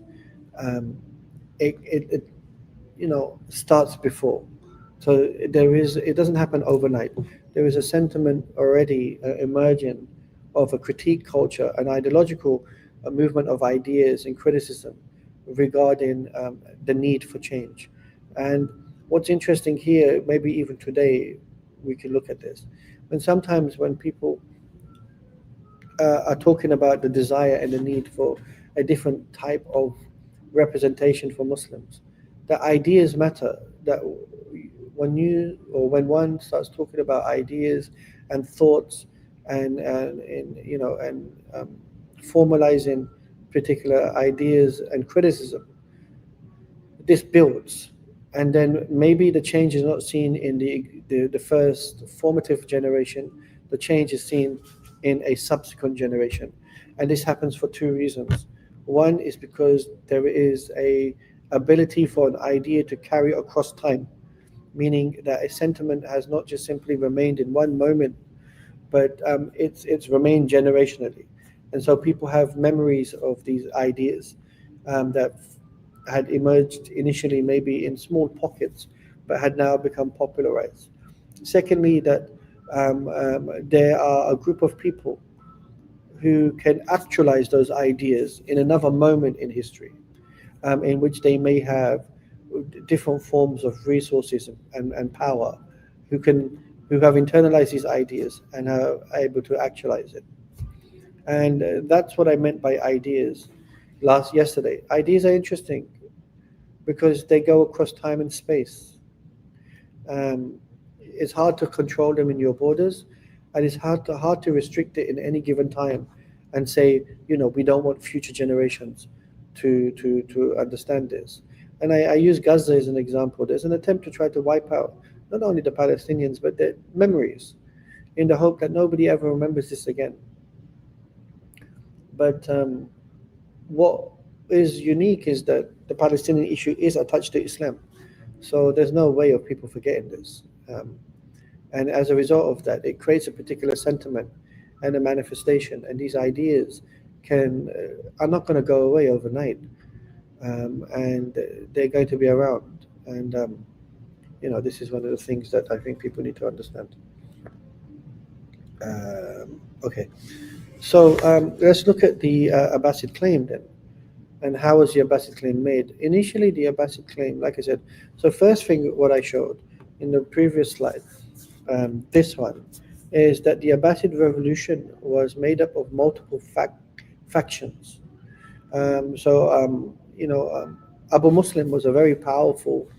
it starts before. So it doesn't happen overnight. There is a sentiment already emerging of a critique culture, an ideological movement of ideas and criticism regarding the need for change. And what's interesting here, maybe even today, we can look at this. And sometimes when people are talking about the desire and the need for a different type of representation for Muslims, the ideas matter. That when one starts talking about ideas and thoughts and formalizing particular ideas and criticism, this builds, and then maybe the change is not seen in the first formative generation. The change is seen in a subsequent generation, and this happens for two reasons. One is because there is a ability for an idea to carry across time, meaning that a sentiment has not just simply remained in one moment, but it's remained generationally. And so people have memories of these ideas that had emerged initially maybe in small pockets, but had now become popularized. Secondly, that there are a group of people who can actualize those ideas in another moment in history, in which they may have different forms of resources and power, who have internalized these ideas and are able to actualize it. And that's what I meant by ideas yesterday. Ideas are interesting because they go across time and space. It's hard to control them in your borders, and it's hard to restrict it in any given time and say, we don't want future generations to understand this. And I use Gaza as an example. There's an attempt to try to wipe out not only the Palestinians, but their memories, in the hope that nobody ever remembers this again. But what is unique is that the Palestinian issue is attached to Islam. So there's no way of people forgetting this. And as a result of that, it creates a particular sentiment and a manifestation. And these ideas are not going to go away overnight. And they're going to be around. And, this is one of the things that I think people need to understand. Okay. So let's look at the Abbasid claim then. And how was the Abbasid claim made? Initially, the Abbasid claim, like I said, so first thing what I showed in the previous slide, this one, is that the Abbasid revolution was made up of multiple factions. Abu Muslim was a very powerful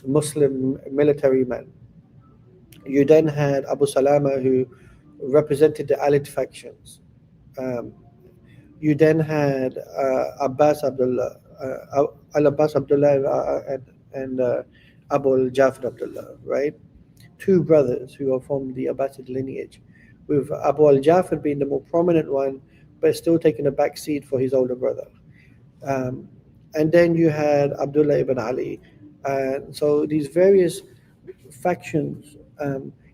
Muslim military man. You then had Abu Salama, who represented the Alid factions. You then had Abdullah, al-Abbas Abdullah and Abu Jafar Abdullah, right? Two brothers who are from the Abbasid lineage, with Abu al-Jafar being the more prominent one, but still taking a back seat for his older brother. And then you had Abdullah ibn Ali. So these various factions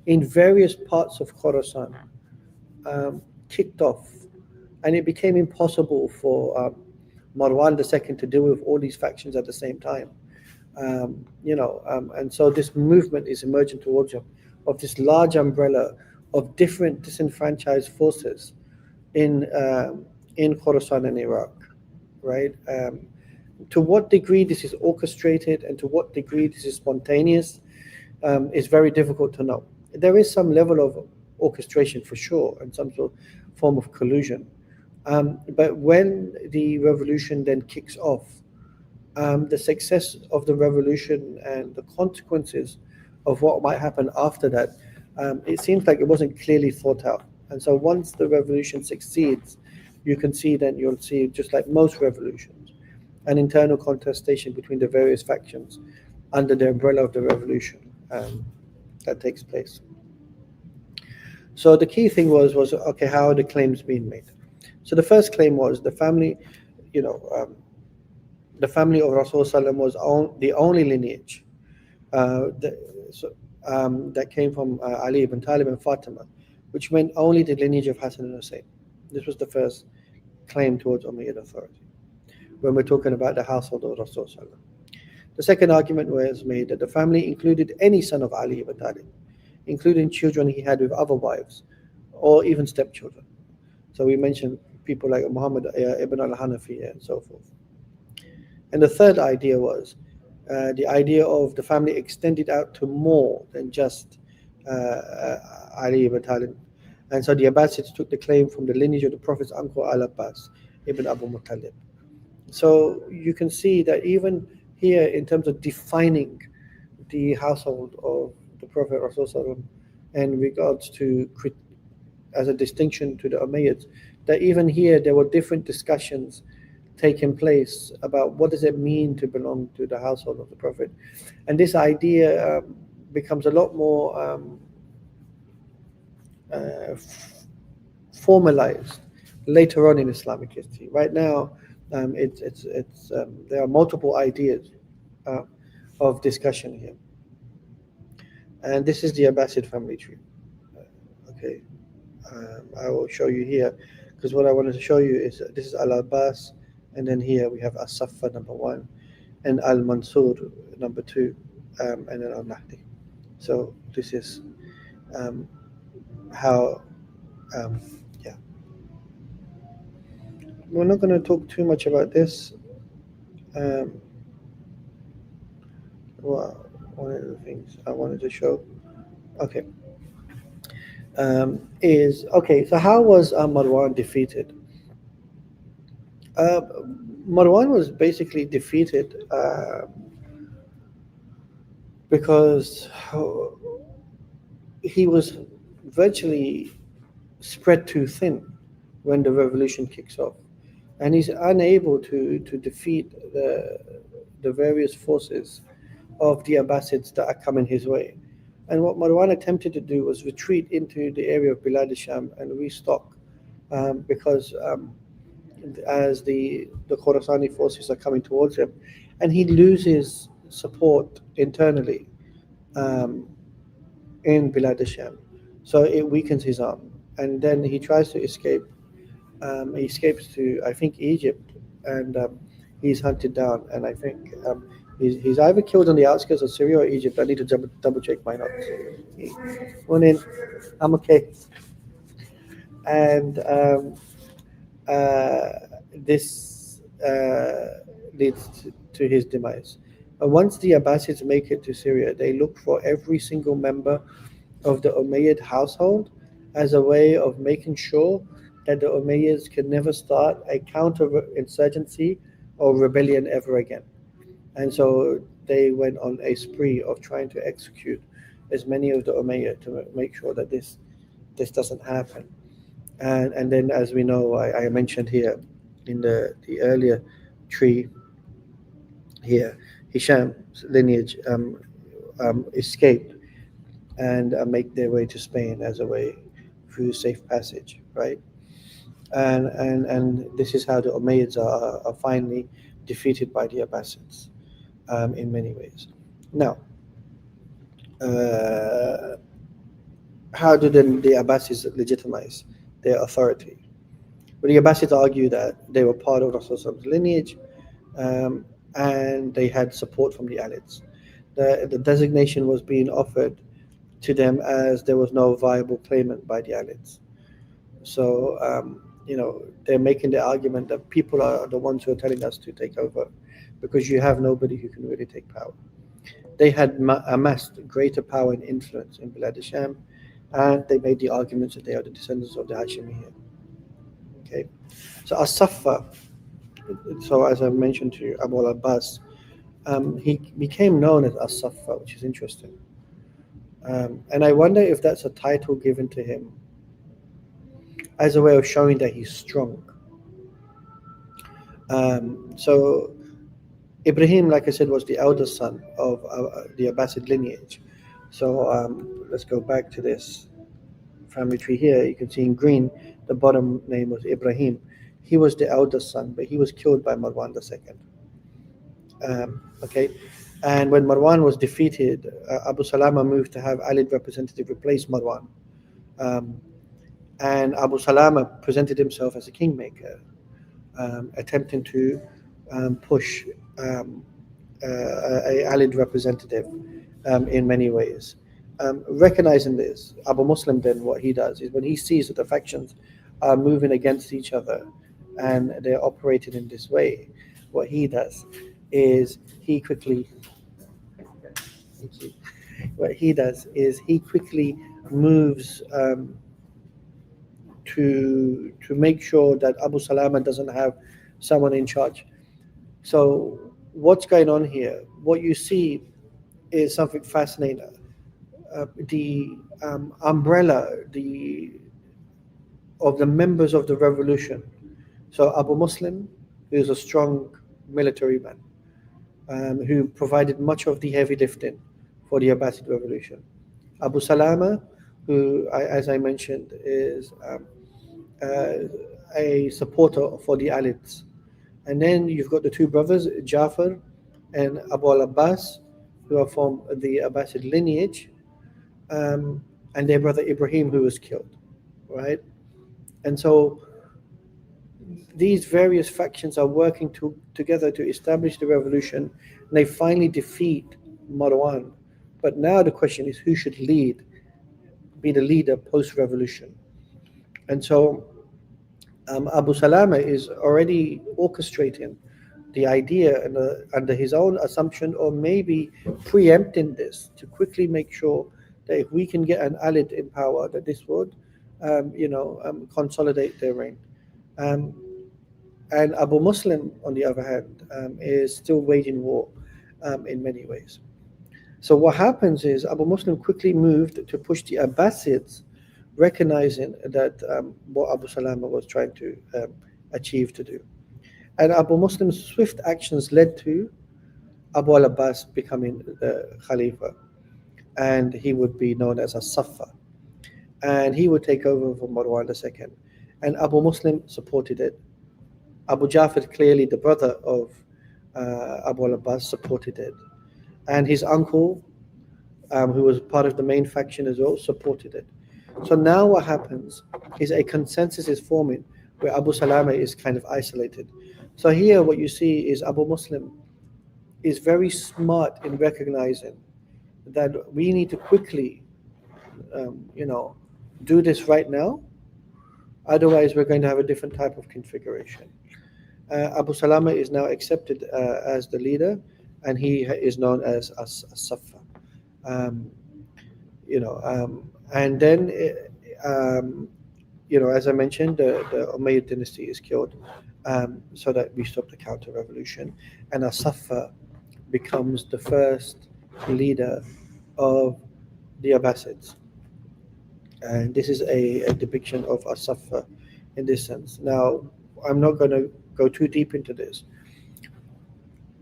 in various parts of Khorasan kicked off, and it became impossible for Marwan II to deal with all these factions at the same time. And so this movement is emerging towards you of this large umbrella of different disenfranchised forces in Khorasan and Iraq, right? To what degree this is orchestrated and to what degree this is spontaneous is very difficult to know. There is some level of orchestration for sure and some sort of form of collusion. But when the revolution then kicks off, the success of the revolution and the consequences of what might happen after that, it seems like it wasn't clearly thought out. And so once the revolution succeeds, you can see then you'll see, just like most revolutions, an internal contestation between the various factions under the umbrella of the revolution that takes place. So the key thing was okay, how are the claims being made? So the first claim was the family, the family of Rasul Sallam was the only lineage that came from Ali ibn Talib and Fatima, which meant only the lineage of Hassan and Hussein. This was the first claim towards Umayyad authority when we're talking about the household of Rasul Sallam. The second argument was made that the family included any son of Ali ibn Talib, including children he had with other wives or even stepchildren. So we mentioned people like Muhammad ibn al-Hanafi and so forth. And the third idea was the idea of the family extended out to more than just Ali ibn Talib. And so the Abbasids took the claim from the lineage of the Prophet's uncle al-Abbas ibn Abu Muttalib. So you can see that even here, in terms of defining the household of the Prophet Rasulullah in regards to as a distinction to the Umayyads, that even here there were different discussions taking place about what does it mean to belong to the household of the Prophet, and this idea becomes a lot more formalized later on in Islamic history. Right now, there are multiple ideas uh, of discussion here, and this is the Abbasid family tree. Okay, I will show you here because what I wanted to show you is this is al-Abbas, and then here we have as-Saffa number 1, and al-Mansur number 2, and then al-Mahdi. So this is how, yeah. We're not going to talk too much about this. Well, one of the things I wanted to show, okay, is okay. So how was Marwan defeated? Marwan was basically defeated because he was virtually spread too thin when the revolution kicks off, and he's unable to defeat the various forces of the Abbasids that are coming his way. And what Marwan attempted to do was retreat into the area of Bilad al-Sham and restock, because as the Khorasani forces are coming towards him, and he loses support internally in Bilad al-Sham, so it weakens his arm, and then he tries to escape. He escapes to, I think, Egypt, and he's hunted down, and I think he's either killed on the outskirts of Syria or Egypt. I need to double check my notes. One in, I'm okay. And this leads to his demise. Once the Abbasids make it to Syria, they look for every single member of the Umayyad household as a way of making sure that the Umayyads can never start a counter-insurgency or rebellion ever again. And so they went on a spree of trying to execute as many of the Umayyad to make sure that this doesn't happen. And then, as we know, I mentioned here in the earlier tree here, Hisham's lineage escaped and make their way to Spain as a way through safe passage, right? And this is how the Umayyads are finally defeated by the Abbasids in many ways. Now, how did the Abbasids legitimize their authority? Well, the Abbasids argue that they were part of Rasulullah's lineage, and they had support from the Alids. The designation was being offered to them as there was no viable claimant by the Alids. So, they're making the argument that people are the ones who are telling us to take over because you have nobody who can really take power. They had amassed greater power and influence in Bilad al-Sham, and they made the arguments that they are the descendants of the Hashemiyya. Okay, so as-Saffa, so as I mentioned to you, Abu al-Abbas, he became known as as-Saffa, which is interesting. And I wonder if that's a title given to him as a way of showing that he's strong. So Ibrahim, like I said, was the eldest son of the Abbasid lineage. So let's go back to this family tree here. You can see in green, the bottom name was Ibrahim. He was the eldest son, but he was killed by Marwan II. Okay, and when Marwan was defeated, Abu Salama moved to have Alid representative replace Marwan. And Abu Salama presented himself as a kingmaker, attempting to push a Alid representative in many ways. Recognizing this, Abu Muslim then what he does is when he sees that the factions are moving against each other and they're operating in this way, what he does is he quickly moves to make sure that Abu Salama doesn't have someone in charge. So what's going on here? What you see is something fascinating. The umbrella of the members of the revolution. So Abu Muslim, who is a strong military man, who provided much of the heavy lifting for the Abbasid revolution. Abu Salama, who, as I mentioned, is a supporter for the Alids. And then you've got the two brothers, Jafar and Abu al-Abbas, who are from the Abbasid lineage, and their brother Ibrahim, who was killed, right? And so these various factions are working together to establish the revolution, and they finally defeat Marwan. But now the question is, who should be the leader post-revolution? And so Abu Salama is already orchestrating the idea under his own assumption, or maybe preempting this to quickly make sure that if we can get an Alid in power, that this would, consolidate their reign. And Abu Muslim, on the other hand, is still waging war in many ways. So what happens is Abu Muslim quickly moved to push the Abbasids, recognizing that what Abu Salama was trying to achieve to do. And Abu Muslim's swift actions led to Abu al-Abbas becoming the Khalifa, and he would be known as a Safa, and he would take over from Marwan II. And Abu Muslim supported it. Abu Jafar, clearly the brother of Abu al-Abbas, supported it. And his uncle, who was part of the main faction as well, supported it. So now what happens is a consensus is forming where Abu Salama is kind of isolated. So here what you see is Abu Muslim is very smart in recognizing that we need to quickly, do this right now. Otherwise, we're going to have a different type of configuration. Abu Salama is now accepted as the leader, and he is known as Safa. And then, as I mentioned, the Umayyad dynasty is killed, so that we stop the counter-revolution, and Safa becomes the first leader of the Abbasids. And this is a depiction of Safa in this sense. Now, I'm not going to go too deep into this,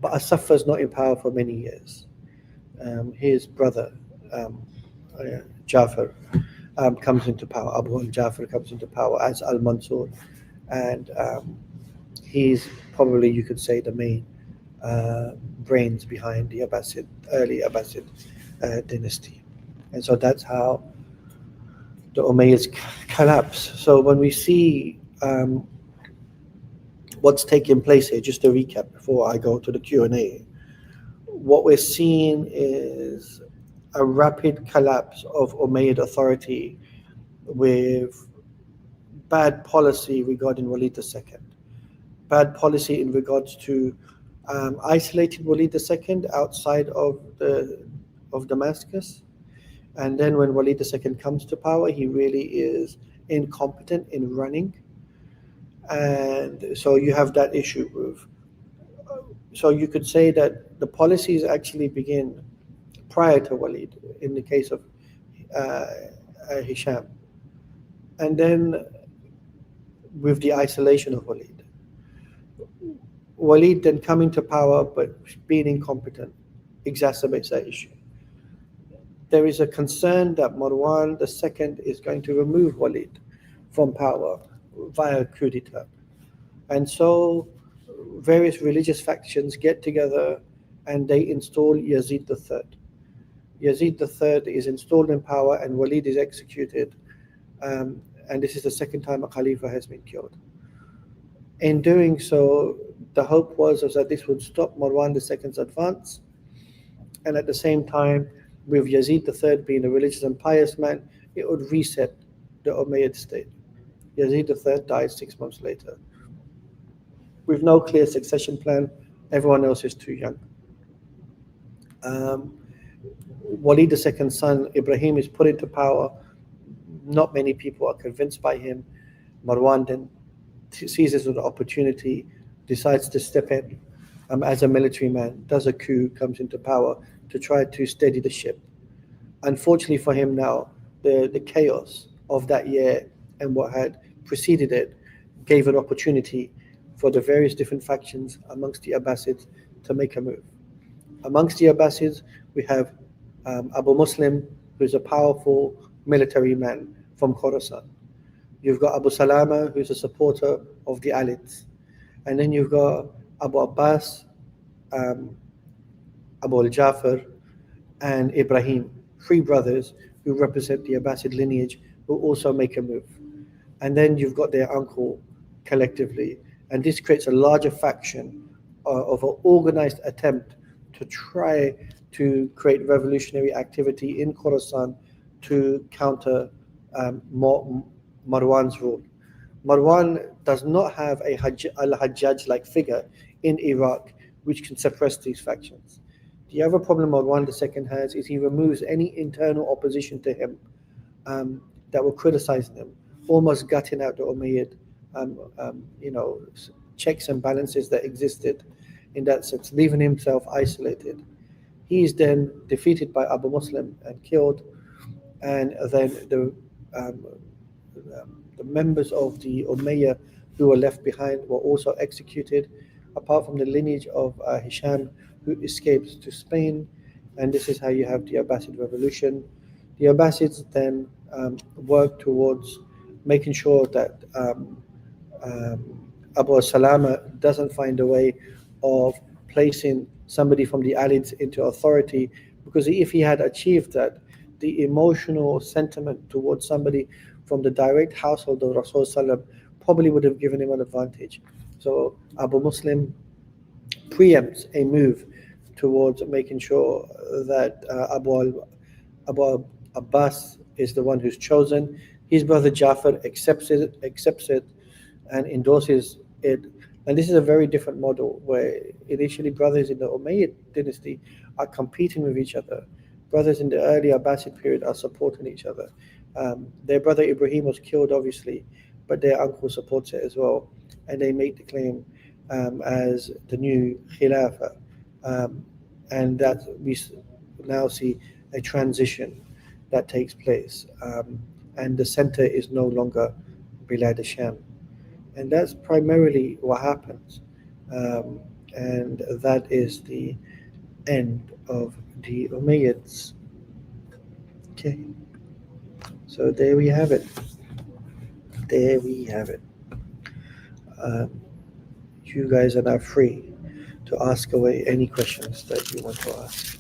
but Safa is not in power for many years. His brother, Jafar, comes into power. Abu al-Jafar comes into power as al-Mansur, and he's probably, you could say, the main brains behind the early Abbasid dynasty. And so that's how the Umayyads collapse. So when we see what's taking place here, just to recap before I go to the Q&A, what we're seeing is a rapid collapse of Umayyad authority with bad policy regarding Walid II, bad policy in regards to isolating Walid II outside of Damascus. And then when Walid II comes to power, he really is incompetent in running. And so you have that issue with, so you could say that the policies actually begin prior to Walid in the case of Hisham. And then with the isolation of Walid. Walid then coming to power but being incompetent exacerbates that issue. There is a concern that Marwan II is going to remove Walid from power via coup d'etat. And so various religious factions get together and they install Yazid III. Yazid III is installed in power and Walid is executed. And this is the second time a Khalifa has been killed. In doing so, the hope was that this would stop Marwan II's advance, and at the same time, with Yazid III being a religious and pious man, it would reset the Umayyad state. Yazid III died 6 months later. With no clear succession plan, everyone else is too young. Walid II's son, Ibrahim, is put into power. Not many people are convinced by him. Marwan then seizes the opportunity, decides to step in as a military man, does a coup, comes into power to try to steady the ship. Unfortunately for him now, the chaos of that year and what had preceded it gave an opportunity for the various different factions amongst the Abbasids to make a move. Amongst the Abbasids, we have Abu Muslim, who's a powerful military man from Khorasan. You've got Abu Salama, who's a supporter of the Alids. And then you've got Abu Abbas, Abu al-Jafar, and Ibrahim, three brothers who represent the Abbasid lineage, who also make a move. And then you've got their uncle collectively. And this creates a larger faction of an organized attempt to try to create revolutionary activity in Khorasan to counter Marwan's rule. Marwan does not have a al-Hajjaj-like figure in Iraq which can suppress these factions. The other problem Marwan II has is he removes any internal opposition to him that will criticize him, almost gutting out the Umayyad checks and balances that existed in that sense, leaving himself isolated. He is then defeated by Abu Muslim and killed, and then the members of the Umayyah who were left behind were also executed, apart from the lineage of Hisham, who escapes to Spain. And this is how you have the Abbasid revolution. The Abbasids then work towards making sure that Abu Salama doesn't find a way of placing somebody from the Alids into authority, because if he had achieved that, the emotional sentiment towards somebody from the direct household of Rasul Sallam probably would have given him an advantage. So Abu Muslim preempts a move towards making sure that Abu Abbas is the one who's chosen. His brother Jafar accepts it and endorses it. And this is a very different model where initially brothers in the Umayyad dynasty are competing with each other. Brothers in the early Abbasid period are supporting each other. Their brother Ibrahim was killed, obviously, but their uncle supports it as well. And they make the claim as the new Khilāfah. And that we now see a transition that takes place. And the center is no longer Bilad al-Sham. And that's primarily what happens. And that is the end of the Umayyads. Okay. So there we have it. There we have it. You guys are now free to ask away any questions that you want to ask.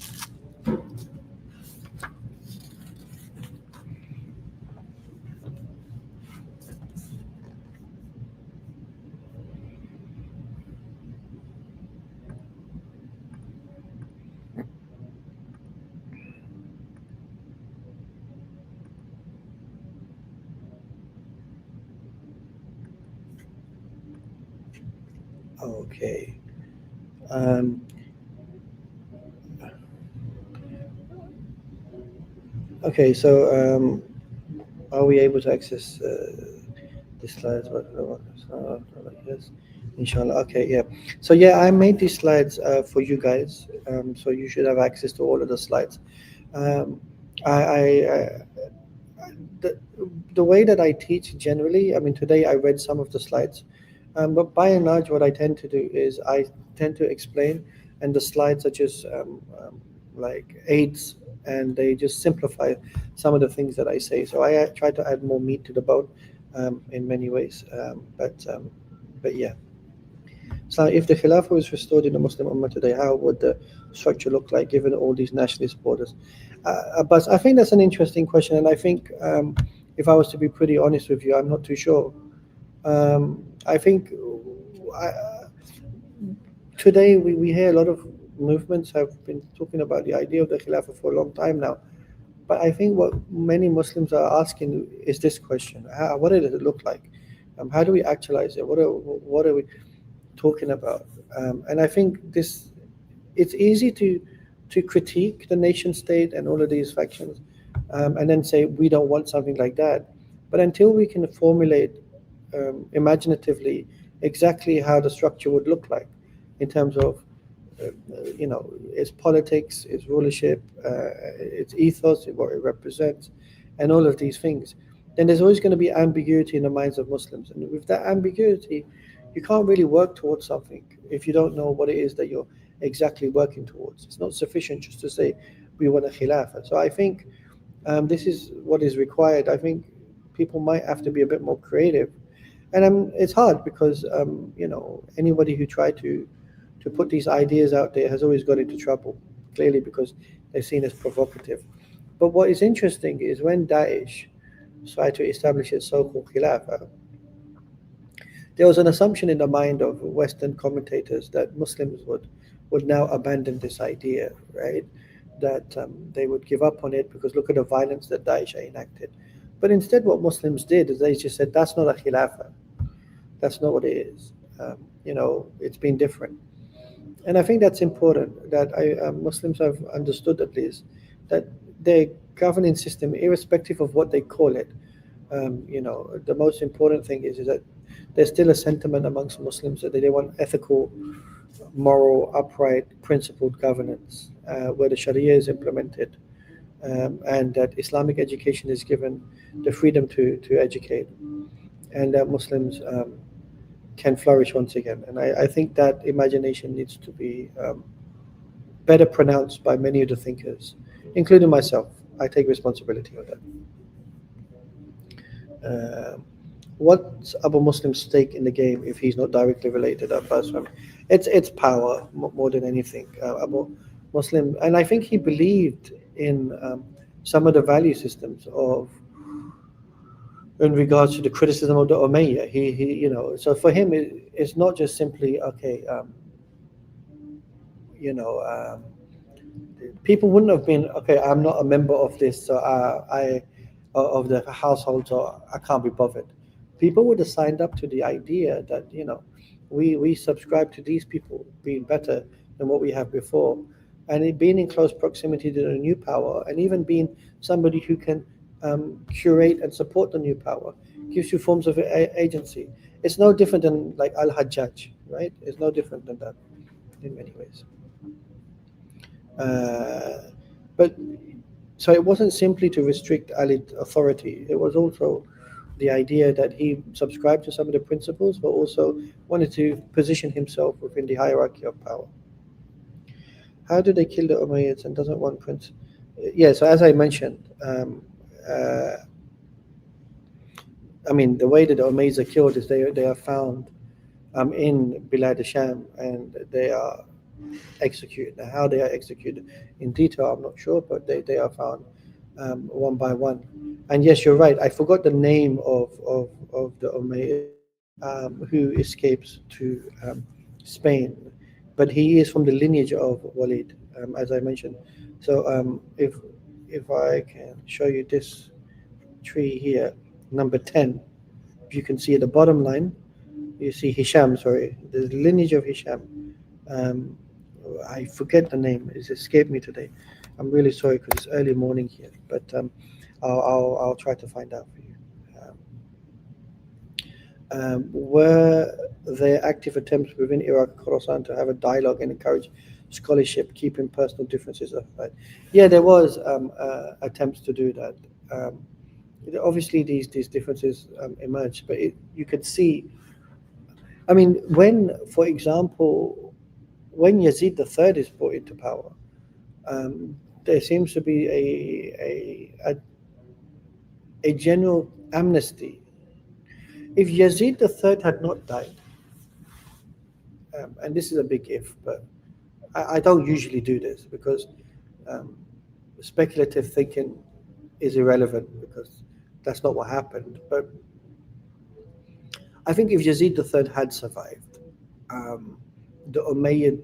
Okay. Okay, so are we able to access the slides? Like this? Inshallah. Okay, yeah. So yeah, I made these slides for you guys, so you should have access to all of the slides. The way that I teach generally, I mean, today I read some of the slides, but by and large, what I tend to do is I tend to explain, and the slides are just like aids, and they just simplify some of the things that I say. So I try to add more meat to the bone in many ways. But yeah. So if the Khilāfah was restored in the Muslim Ummah today, how would the structure look like given all these nationalist borders? But I think that's an interesting question, and I think if I was to be pretty honest with you, I'm not too sure. I think today we hear a lot of movements have been talking about the idea of the Khilāfah for a long time now. But I think what many Muslims are asking is this question: what does it look like? How do we actualize it? What are we talking about? And I think it's easy to critique the nation state and all of these factions, and then say we don't want something like that. But until we can formulate imaginatively exactly how the structure would look like in terms of its politics, its rulership, its ethos, what it represents, and all of these things, then there's always going to be ambiguity in the minds of Muslims. And with that ambiguity, you can't really work towards something if you don't know what it is that you're exactly working towards. It's not sufficient just to say we want a Khilāfah. So I think this is what is required. I think people might have to be a bit more creative, and it's hard because anybody who tried to put these ideas out there has always got into trouble, clearly because they're seen as provocative. But what is interesting is when Daesh tried to establish its so-called Khilāfah, there was an assumption in the mind of Western commentators that Muslims would now abandon this idea, right? That they would give up on it because look at the violence that Daesh enacted. But instead, what Muslims did is they just said, that's not a Khilāfah. That's not what it is. It's been different. And I think that's important that Muslims have understood at least that their governing system, irrespective of what they call it, the most important thing is that there's still a sentiment amongst Muslims that they want ethical, moral, upright, principled governance where the Sharia is implemented, and that Islamic education is given the freedom to educate, and that Muslims can flourish once again. And I think that imagination needs to be better pronounced by many of the thinkers, including myself. I take responsibility for that. What's Abu Muslim's stake in the game if he's not directly related to Abbas? It's power more than anything. Abu Muslim, and I think he believed in some of the value systems of in regards to the criticism of the Umayyad. So for him it's not just simply people wouldn't have been I'm not a member of this, so I of the household, so I can't be bothered. People would have signed up to the idea that we subscribe to these people being better than what we have before, and it being in close proximity to the new power, and even being somebody who can curate and support the new power, gives you forms of agency. It's no different than like al-Hajjaj, right? It's no different than that in many ways. But so it wasn't simply to restrict Ali's authority. It was also the idea that he subscribed to some of the principles, but also wanted to position himself within the hierarchy of power. How do they kill the Umayyads and doesn't want Prince? Yeah, so as I mentioned, the way that the Umayyads are killed is they are found in Bilad al-Sham and they are executed. Now, how they are executed in detail, I'm not sure, but they are found one by one. And yes, you're right. I forgot the name of the Umayyad who escapes to Spain, but he is from the lineage of Walid, as I mentioned. So if I can show you this tree here, number 10, if you can see at the bottom line, you see Hisham, the lineage of Hisham. I forget the name, it's escaped me today. I'm really sorry because it's early morning here, but I'll try to find out for you. Were there active attempts within Iraq and Khorasan to have a dialogue and encourage scholarship, keeping personal differences aside? Yeah, there was attempts to do that. Obviously, these differences emerged, but you could see. For example, when Yazid III is brought into power, there seems to be a general amnesty. If Yazid III had not died, and this is a big if, but I don't usually do this because speculative thinking is irrelevant because that's not what happened. But I think if Yazid III had survived, the Umayyads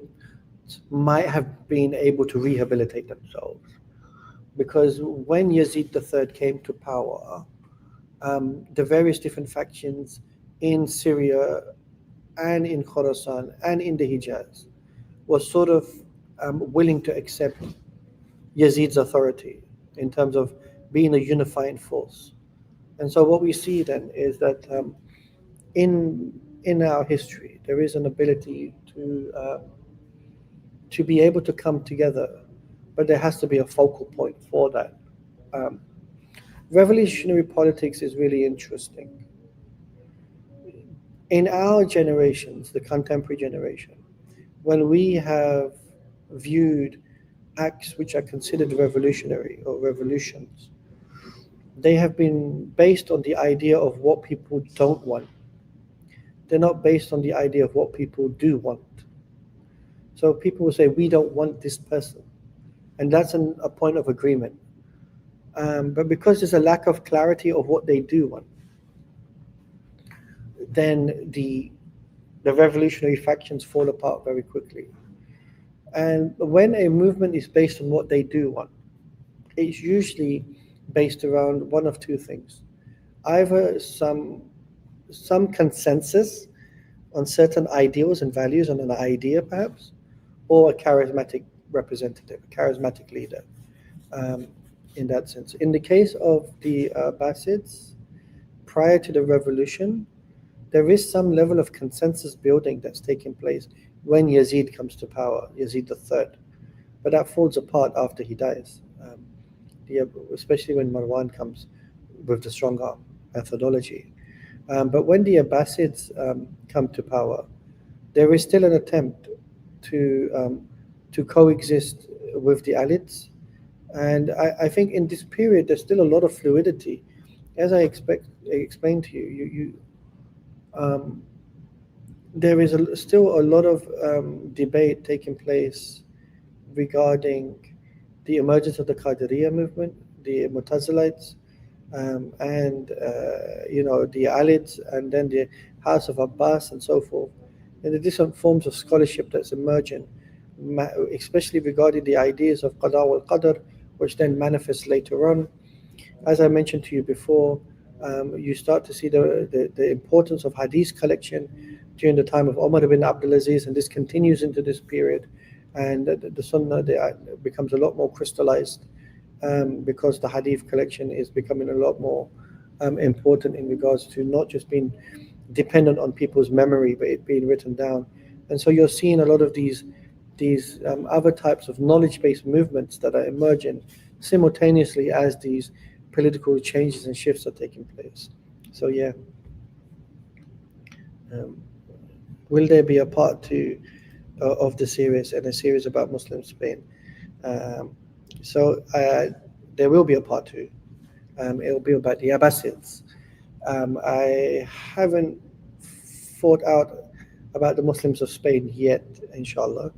might have been able to rehabilitate themselves, because when Yazid III came to power, the various different factions in Syria and in Khorasan and in the Hijaz was sort of willing to accept Yazid's authority in terms of being a unifying force. And so what we see then is that in our history there is an ability to be able to come together, but there has to be a focal point for that. Um, Revolutionary politics is really interesting. In our generations, the contemporary generation, when we have viewed acts which are considered revolutionary or revolutions, they have been based on the idea of what people don't want. They're not based on the idea of what people do want. So people will say, we don't want this person. And that's a point of agreement. But because there's a lack of clarity of what they do want, then the revolutionary factions fall apart very quickly. And when a movement is based on what they do want, it's usually based around one of two things. Either some consensus on certain ideals and values and an idea perhaps, or a charismatic representative, a charismatic leader, in that sense. In the case of the Abbāsids, prior to the revolution, there is some level of consensus building that's taking place when Yazid comes to power, Yazid III. But that falls apart after he dies, especially when Marwan comes with the stronger methodology. But when the Abbāsids come to power, there is still an attempt to coexist with the Alids. And I think in this period, there's still a lot of fluidity. As I explained to you, there is still a lot of debate taking place regarding the emergence of the Qadiriyya movement, the Mu'tazilites, and the Alids, and then the House of Abbas and so forth, and the different forms of scholarship that's emerging, especially regarding the ideas of Qada wal Qadr, which then manifests later on. As I mentioned to you before, you start to see the importance of hadith collection during the time of Umar ibn ʿAbd, and this continues into this period, and the Sunnah becomes a lot more crystallized, because the hadith collection is becoming a lot more important in regards to not just being dependent on people's memory, but it being written down. And so you're seeing a lot of these other types of knowledge-based movements that are emerging simultaneously as these political changes and shifts are taking place. So yeah, will there be a part two of the series, and a series about Muslim Spain? So there will be a part two. It will be about the Abbasids. I haven't thought out about the Muslims of Spain yet, inshallah,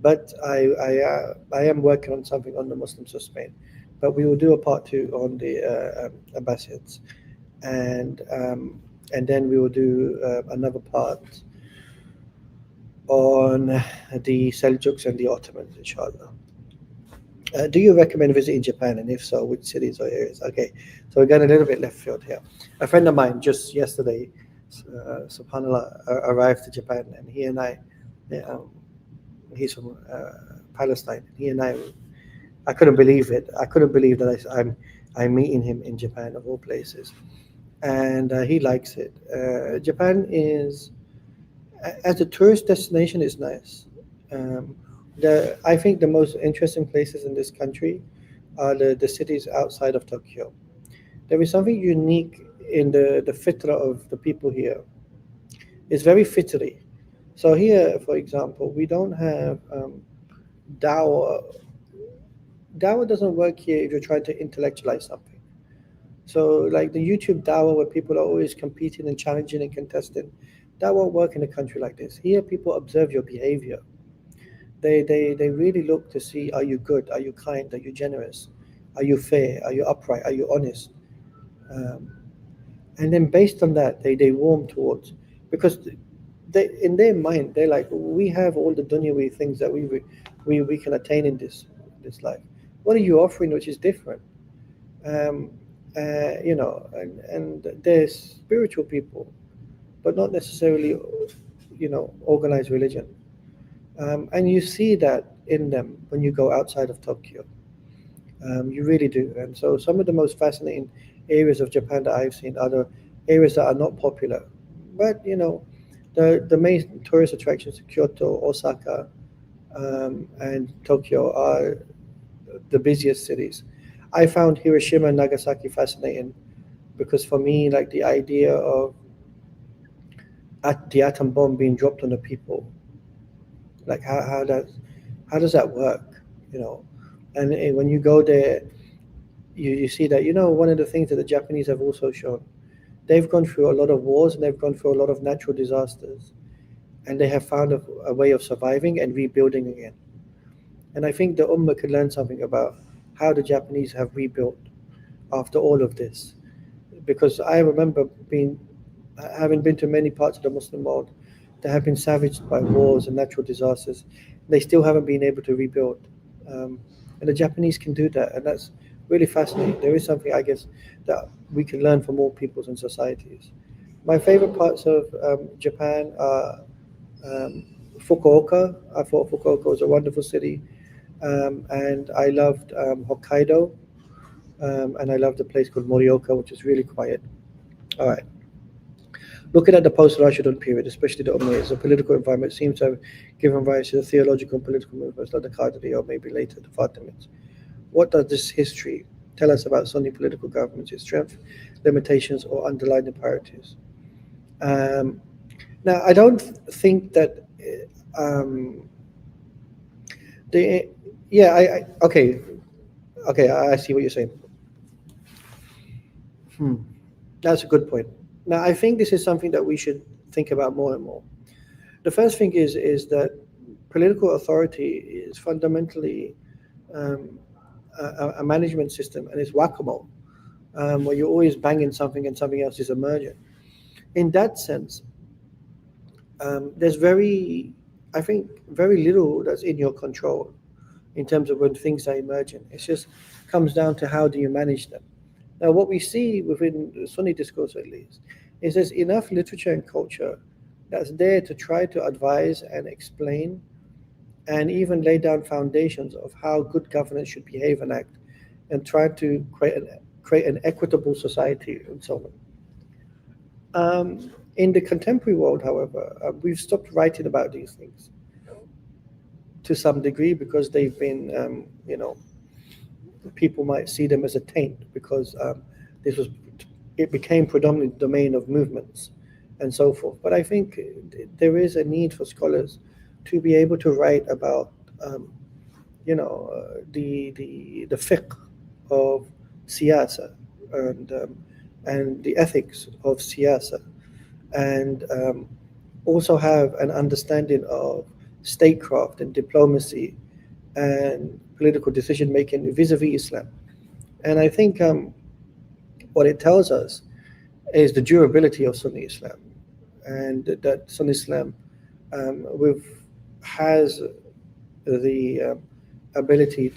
but I am working on something on the Muslims of Spain. But we will do a part two on the Abbasids, and then we will do another part on the Seljuks and the Ottomans, inshallah. Do you recommend visiting Japan, and if so, which cities or areas? Okay, so we're going a little bit left field here. A friend of mine just yesterday, subhanAllah, arrived to Japan, and he and I, he's from Palestine. He and I couldn't believe it. I couldn't believe that I'm meeting him in Japan, of all places, and he likes it. Japan is, as a tourist destination, is nice. I think the most interesting places in this country are the cities outside of Tokyo. There is something unique in the fitra of the people here. It's very fitri. So here, for example, we don't have dawah. Dawah doesn't work here if you're trying to intellectualize something. So like the YouTube dawah, where people are always competing and challenging and contesting, that won't work in a country like this. Here, people observe your behavior. They really look to see, are you good? Are you kind? Are you generous? Are you fair? Are you upright? Are you honest? And then based on that, they warm towards, because in their mind, they're like, we have all the dunyawi things that we can attain in this life. What are you offering which is different? And they're spiritual people. but not necessarily, organized religion. And you see that in them when you go outside of Tokyo. You really do. And so some of the most fascinating areas of Japan that I've seen are the areas that are not popular. But, the main tourist attractions, Kyoto, Osaka, and Tokyo, are the busiest cities. I found Hiroshima and Nagasaki fascinating because for me, like the idea of the atom bomb being dropped on the people, like how does that work? And when you go there, you see that, one of the things that the Japanese have also shown, they've gone through a lot of wars and they've gone through a lot of natural disasters, and they have found a way of surviving and rebuilding again. And I think the Ummah could learn something about how the Japanese have rebuilt after all of this. Because I remember having been to many parts of the Muslim world that have been savaged by wars and natural disasters. They still haven't been able to rebuild. And the Japanese can do that, and that's really fascinating. There is something, I guess, that we can learn from all peoples and societies. My favorite parts of Japan are Fukuoka. I thought Fukuoka was a wonderful city. And I loved Hokkaido, and I loved a place called Morioka, which is really quiet. All right. Looking at the post-Rashidun period, especially the Umayyads, the political environment seems to have given rise to the theological and political movements like the Qadiri, or maybe later the Fatimids. What does this history tell us about Sunni political governments, its strength, limitations, or underlying priorities? Now, I don't think that okay, I see what you're saying. That's a good point. Now, I think this is something that we should think about more and more. The first thing is that political authority is fundamentally a management system, and it's whack-a-mole, where you're always banging something and something else is emerging. In that sense, there's very little that's in your control in terms of when things are emerging. It just comes down to how do you manage them. Now, what we see within the Sunni discourse, at least, is there's enough literature and culture that's there to try to advise and explain and even lay down foundations of how good governance should behave and act, and try to create an equitable society and so on. In the contemporary world, however, we've stopped writing about these things to some degree because they've been, people might see them as a taint because it became predominantly the domain of movements and so forth. But I think there is a need for scholars to be able to write about, the fiqh of siyasa and the ethics of siyasa, and also have an understanding of statecraft and diplomacy and political decision making vis-a-vis Islam. And I think what it tells us is the durability of Sunni Islam, and that Sunni Islam has the ability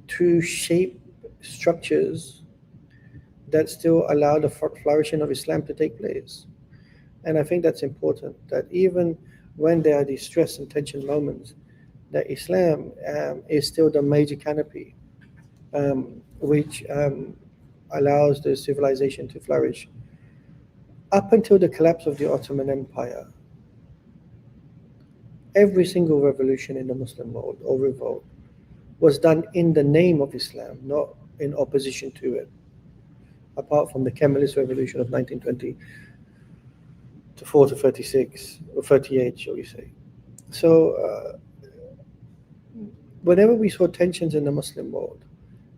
to shape structures that still allow the flourishing of Islam to take place. And I think that's important, that even when there are these stress and tension moments, that Islam is still the major canopy which allows the civilization to flourish. Up until the collapse of the Ottoman Empire, every single revolution in the Muslim world or revolt was done in the name of Islam, not in opposition to it, apart from the Kemalist revolution of 1920 to 4 to 36 or 38, shall we say. So whenever we saw tensions in the Muslim world,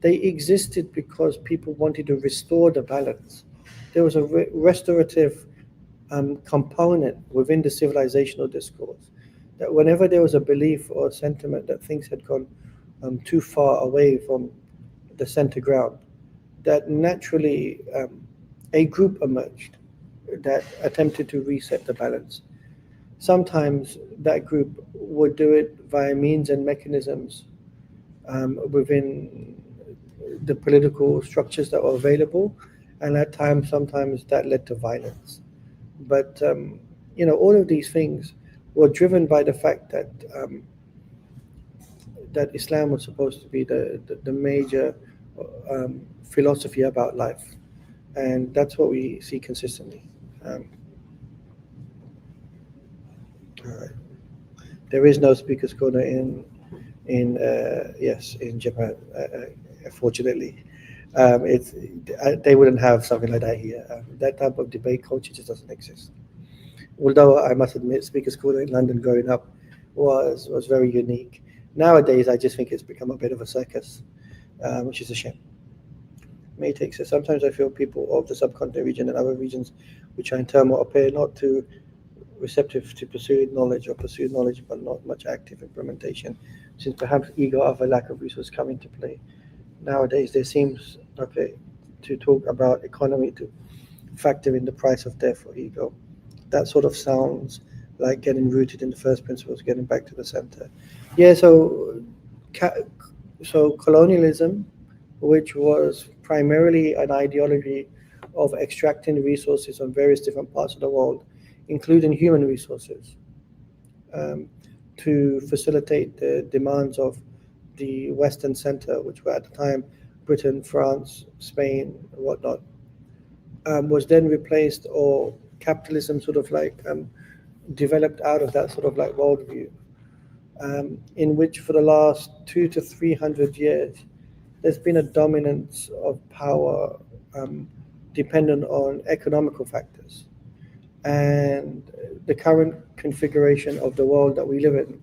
they existed because people wanted to restore the balance. There was a restorative component within the civilizational discourse, that whenever there was a belief or sentiment that things had gone too far away from the center ground, that naturally a group emerged that attempted to reset the balance. Sometimes that group would do it via means and mechanisms within the political structures that were available, and at times, sometimes that led to violence. But all of these things were driven by the fact that Islam was supposed to be the major philosophy about life, and that's what we see consistently. Um, all right. There is no speakers corner in Japan, fortunately. It's they wouldn't have something like that here. That type of debate culture just doesn't exist. Although I must admit, speakers corner in London growing up was very unique. Nowadays, I just think it's become a bit of a circus, which is a shame. May take so sometimes I feel people of the subcontinent region and other regions which are in turmoil appear not too receptive to pursue knowledge, but not much active implementation, since perhaps ego of a lack of resource come into play. Nowadays, there seems to talk about economy to factor in the price of death for ego. That sort of sounds like getting rooted in the first principles, getting back to the center. Yeah, so colonialism, which was primarily an ideology of extracting resources on various different parts of the world, including human resources, um, to facilitate the demands of the Western center, which were at the time Britain, France, Spain, whatnot, was then replaced, or capitalism sort of developed out of that sort of worldview, in which for the last 200 to 300 years there's been a dominance of power dependent on economical factors. And the current configuration of the world that we live in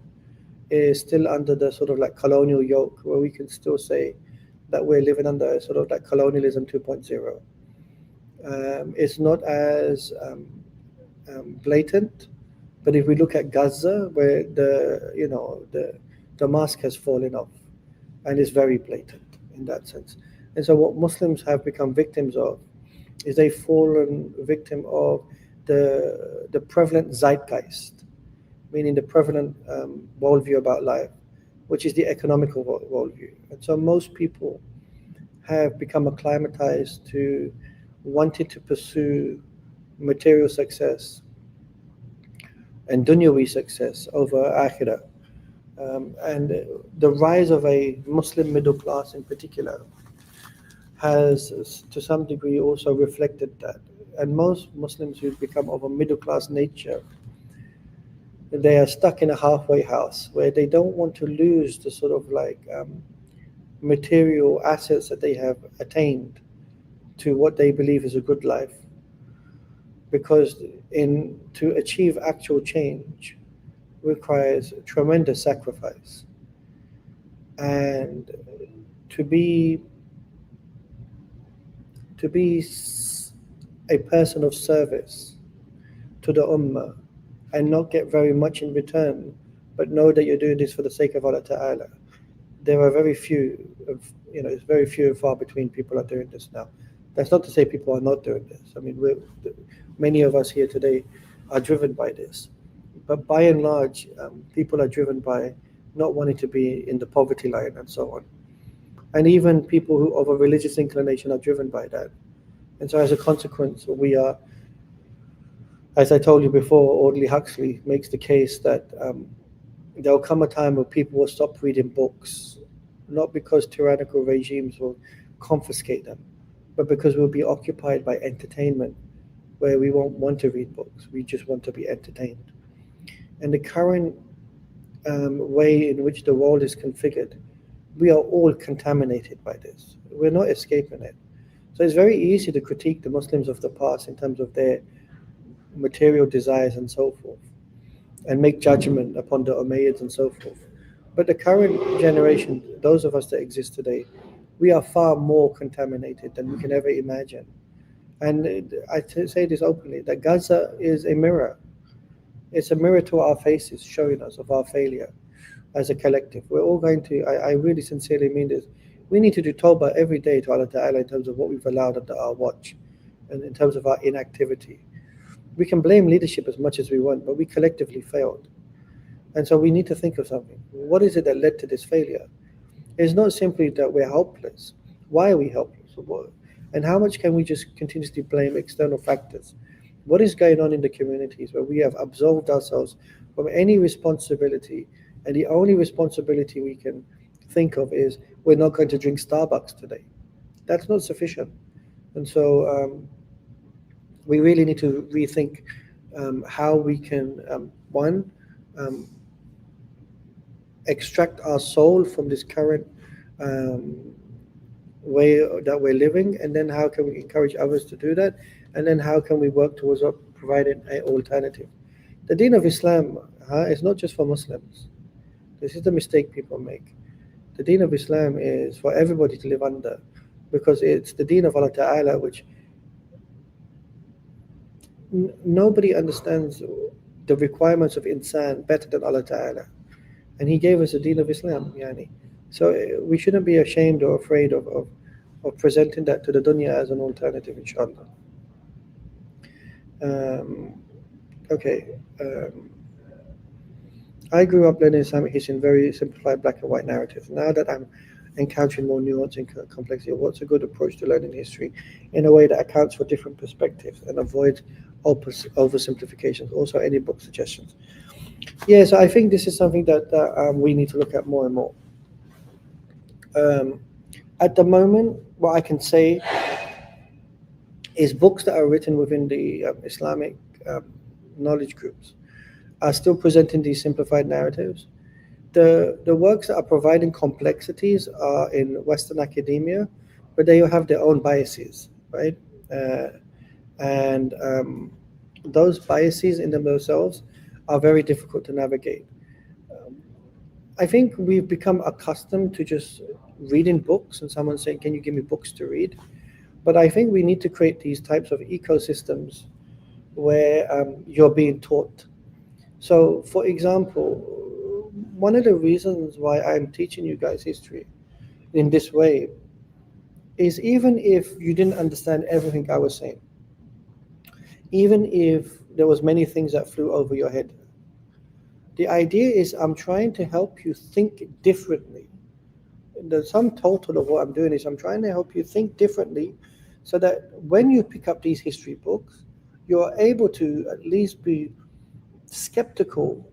is still under the sort of colonial yoke, where we can still say that we're living under sort of colonialism 2.0. It's not as blatant, but if we look at Gaza, where the mask has fallen off, and is very blatant in that sense. And so what Muslims have become victims of is they've fallen victim of the prevalent zeitgeist, meaning the prevalent worldview about life, which is the economical worldview. And so most people have become acclimatized to wanting to pursue material success and dunyawi success over akhirah. And the rise of a Muslim middle class in particular has, to some degree, also reflected that. And most Muslims who've become of a middle class nature, they are stuck in a halfway house where they don't want to lose the sort of material assets that they have attained to what they believe is a good life, because to achieve actual change requires tremendous sacrifice, and to be a person of service to the ummah and not get very much in return, but know that you're doing this for the sake of Allah Ta'ala. There are very few it's very few and far between people are doing this now. That's not to say people are not doing this. I mean, many of us here today are driven by this. But by and large, people are driven by not wanting to be in the poverty line and so on. And even people who of a religious inclination are driven by that. And so as a consequence, we are, as I told you before, Audley Huxley makes the case that there will come a time where people will stop reading books, not because tyrannical regimes will confiscate them, but because we'll be occupied by entertainment, where we won't want to read books, we just want to be entertained. And the current way in which the world is configured, we are all contaminated by this. We're not escaping it. So it's very easy to critique the Muslims of the past in terms of their material desires and so forth, and make judgment upon the Umayyads and so forth. But the current generation, those of us that exist today, we are far more contaminated than we can ever imagine. And I say this openly, that Gaza is a mirror. It's a mirror to our faces, showing us of our failure as a collective. We're all going to, I really sincerely mean this, we need to do tawbah every day to Allah Ta'ala in terms of what we've allowed under our watch, and in terms of our inactivity. We can blame leadership as much as we want, but we collectively failed. And so we need to think of something. What is it that led to this failure? It's not simply that we're helpless. Why are we helpless? And how much can we just continuously blame external factors? What is going on in the communities where we have absolved ourselves from any responsibility, and the only responsibility we can think of is we're not going to drink Starbucks today? That's not sufficient. And so we really need to rethink how we can, one, extract our soul from this current way that we're living, and then how can we encourage others to do that, and then how can we work towards providing an alternative. The Deen of Islam is not just for Muslims. This is the mistake people make. The Deen of Islam is for everybody to live under, because it's the Deen of Allah Ta'ala, which nobody understands the requirements of insan better than Allah Ta'ala. And He gave us the Deen of Islam, yani. So we shouldn't be ashamed or afraid of presenting that to the dunya as an alternative, inshallah. I grew up learning Islamic history in very simplified black and white narratives. Now that I'm encountering more nuance and complexity, what's a good approach to learning history in a way that accounts for different perspectives and avoids oversimplifications? Also, any book suggestions? Yeah, so I think this is something that we need to look at more and more. At the moment, what I can say is books that are written within the Islamic knowledge groups are still presenting these simplified narratives. The works that are providing complexities are in Western academia, but they have their own biases, right? And those biases in themselves are very difficult to navigate. I think we've become accustomed to just reading books and someone saying, can you give me books to read? But I think we need to create these types of ecosystems where you're being taught. So, for example, one of the reasons why I'm teaching you guys history in this way is, even if you didn't understand everything I was saying, even if there was many things that flew over your head, the idea is I'm trying to help you think differently. The sum total of what I'm doing is I'm trying to help you think differently, so that when you pick up these history books, you're able to at least be skeptical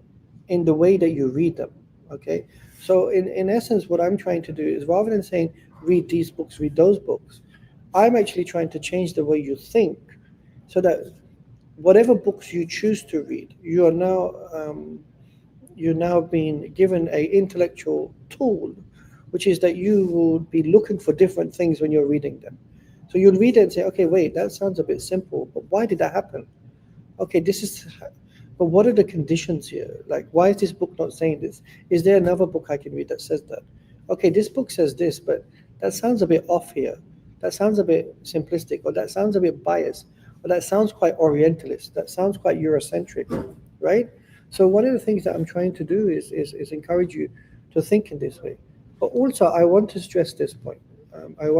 in the way that you read them. Okay, so in essence, what I'm trying to do is, rather than saying read these books, read those books, I'm actually trying to change the way you think, so that whatever books you choose to read, you're now being given an intellectual tool, which is that you will be looking for different things when you're reading them. So you'll read it and say, okay, wait, that sounds a bit simple, but why did that happen? Okay, but what are the conditions here? Like, why is this book not saying this? Is there another book I can read that says that? Okay, this book says this, but that sounds a bit off here. That sounds a bit simplistic, or that sounds a bit biased, or that sounds quite Orientalist, that sounds quite Eurocentric, right? So one of the things that I'm trying to do is encourage you to think in this way. But also, I want to stress this point. I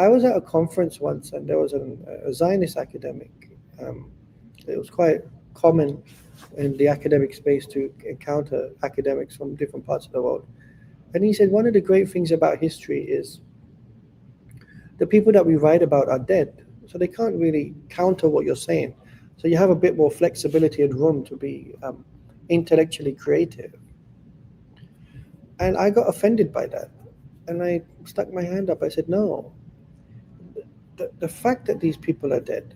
was at a conference once, and there was a Zionist academic. It was quite common in the academic space to encounter academics from different parts of the world. And he said, one of the great things about history is the people that we write about are dead, so they can't really counter what you're saying. So you have a bit more flexibility and room to be intellectually creative. And I got offended by that. And I stuck my hand up. I said, no. The fact that these people are dead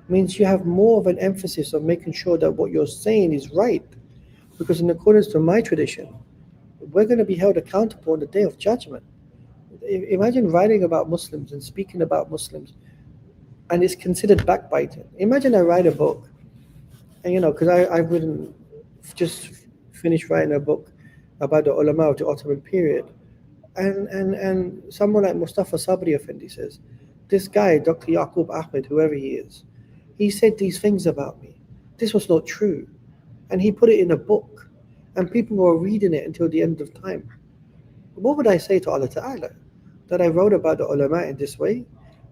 means you have more of an emphasis on making sure that what you're saying is right. Because in accordance to my tradition, we're going to be held accountable on the Day of Judgment. Imagine writing about Muslims and speaking about Muslims, and it's considered backbiting. Imagine I write a book, and because I've just finished writing a book about the ulama of the Ottoman period, and someone like Mustafa Sabri Effendi says, this guy, Dr. Yakoob Ahmed, whoever he is, he said these things about me. This was not true. And he put it in a book, and people were reading it until the end of time. What would I say to Allah Ta'ala? That I wrote about the ulama in this way?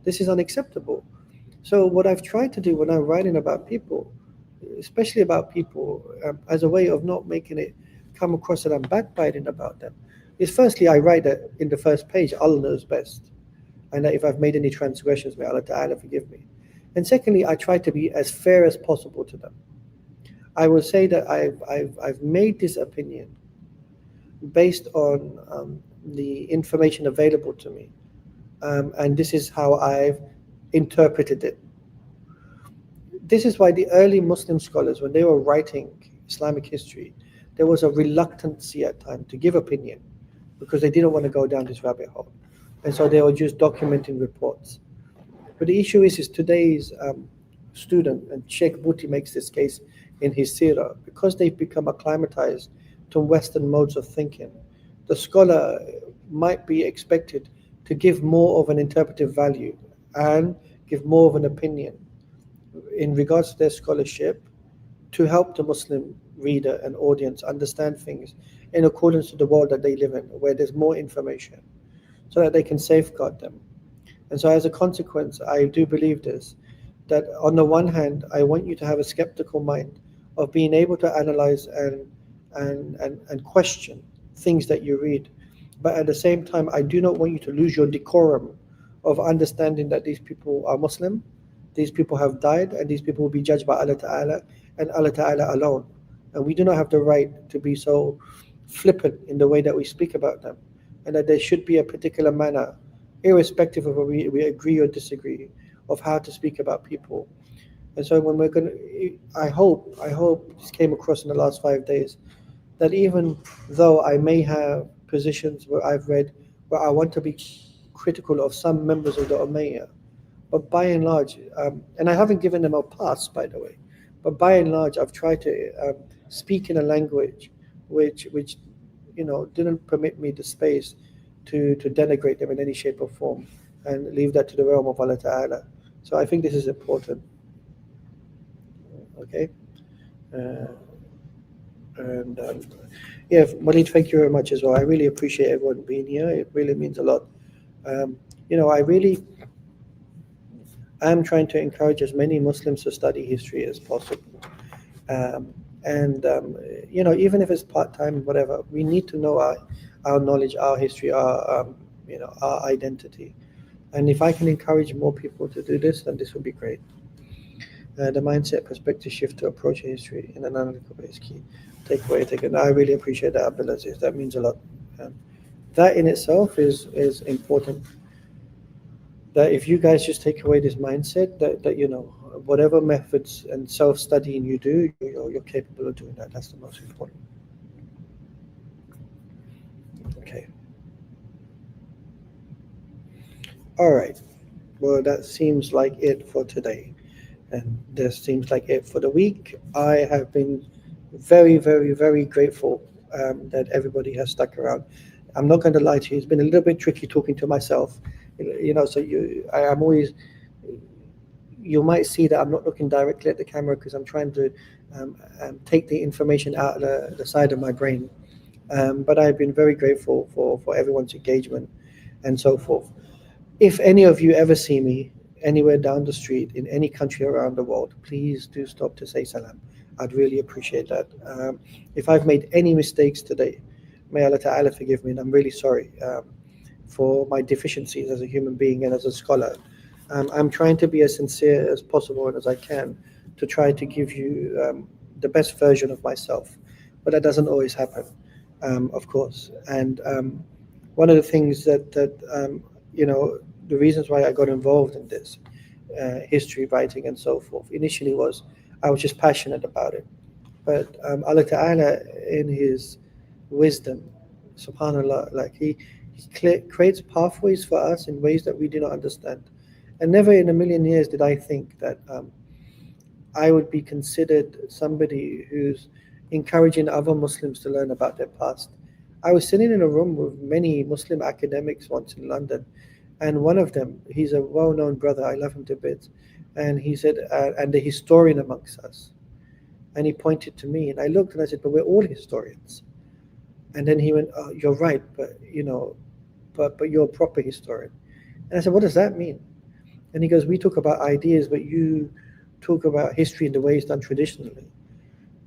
This is unacceptable. So what I've tried to do when I'm writing about people, especially about people, as a way of not making it come across that I'm backbiting about them, is firstly, I write that in the first page, Allah knows best. and that if I've made any transgressions, may Allah Ta'ala forgive me. And secondly, I try to be as fair as possible to them. I will say that I've made this opinion based on the information available to me, and this is how I've interpreted it. This is why the early Muslim scholars, when they were writing Islamic history, there was a reluctancy at times to give opinion because they didn't want to go down this rabbit hole. And so they were just documenting reports. But the issue is today's student, and Sheikh Bhuti makes this case in his seerah, because they've become acclimatized to Western modes of thinking, the scholar might be expected to give more of an interpretive value and give more of an opinion in regards to their scholarship to help the Muslim reader and audience understand things in accordance to the world that they live in, where there's more information, so that they can safeguard them. And so as a consequence, I do believe this, that on the one hand, I want you to have a skeptical mind of being able to analyze and question things that you read. But at the same time, I do not want you to lose your decorum of understanding that these people are Muslim, these people have died, and these people will be judged by Allah Ta'ala and Allah Ta'ala alone. And we do not have the right to be so flippant in the way that we speak about them, and that there should be a particular manner, irrespective of whether we agree or disagree, of how to speak about people. And so when we're going to, I hope this came across in the last 5 days, that even though I may have positions where I've read where I want to be critical of some members of the Umayyad, but by and large, and I haven't given them a pass, by the way, but by and large, I've tried to speak in a language which didn't permit me the space to denigrate them in any shape or form, and leave that to the realm of Allah Ta'ala. So I think this is important. Okay. Walid, thank you very much as well. I really appreciate everyone being here. It really means a lot. I'm trying to encourage as many Muslims to study history as possible. Even if it's part-time, whatever, we need to know our knowledge, our history, our identity. And if I can encourage more people to do this, then this would be great. The mindset perspective shift to approach history in an analytical way is key. I really appreciate that, ability. That means a lot. That in itself is important. That if you guys just take away this mindset, that whatever methods and self-studying you do, you're capable of doing that. That's the most important. Okay. All right. Well, that seems like it for today. And this seems like it for the week. I have been very, very, very grateful that everybody has stuck around. I'm not going to lie to you. It's been a little bit tricky talking to myself. So I'm always, you might see that I'm not looking directly at the camera because I'm trying to take the information out of the side of my brain. But I've been very grateful for everyone's engagement and so forth. If any of you ever see me anywhere down the street in any country around the world, please do stop to say salam. I'd really appreciate that. If I've made any mistakes today, may Allah Ta'ala forgive me, and I'm really sorry for my deficiencies as a human being and as a scholar. I'm trying to be as sincere as possible and as I can to try to give you the best version of myself, but that doesn't always happen, of course. And one of the things that the reasons why I got involved in this history writing and so forth initially was I was just passionate about it. But Allah Ta'ala in His wisdom, subhanAllah, like He creates pathways for us in ways that we do not understand. And never in a million years did I think that I would be considered somebody who's encouraging other Muslims to learn about their past. I was sitting in a room with many Muslim academics once in London, and one of them, he's a well-known brother, I love him to bits, and he said, and the historian amongst us. And he pointed to me, and I looked and I said, but we're all historians. And then he went, oh, you're right, but you're a proper historian. And I said, what does that mean? And he goes, we talk about ideas, but you talk about history in the way it's done traditionally.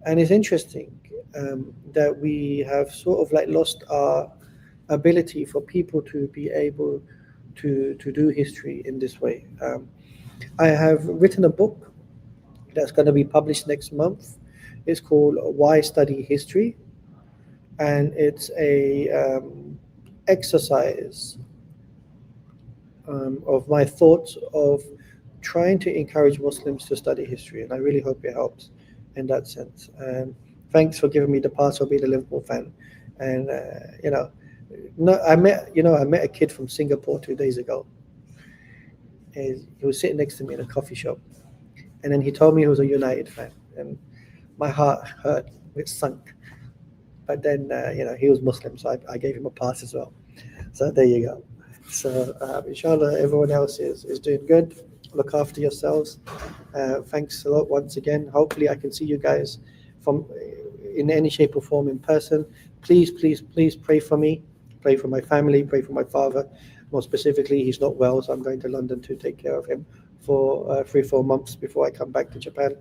And it's interesting that we have sort of like lost our ability for people to be able to do history in this way. I have written a book that's going to be published next month. It's called Why Study History, and it's a exercise of my thoughts of trying to encourage Muslims to study history, and I really hope it helps in that sense. Thanks for giving me the pass for being a Liverpool fan. And no, I met a kid from Singapore 2 days ago. He was sitting next to me in a coffee shop, and then he told me he was a United fan, and my heart hurt, it sunk. But then he was Muslim, so I gave him a pass as well. So there you go. So inshallah, everyone else is doing good. Look after yourselves. Thanks a lot once again. Hopefully I can see you guys in any shape or form in person. Please pray for me, pray for my family, pray for my father. More specifically, he's not well, so I'm going to London to take care of him for 3-4 months before I come back to Japan.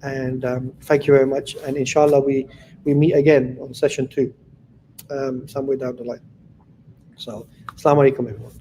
And thank you very much. And inshallah, we meet again on session 2 somewhere down the line. So, Assalamu alaikum everyone.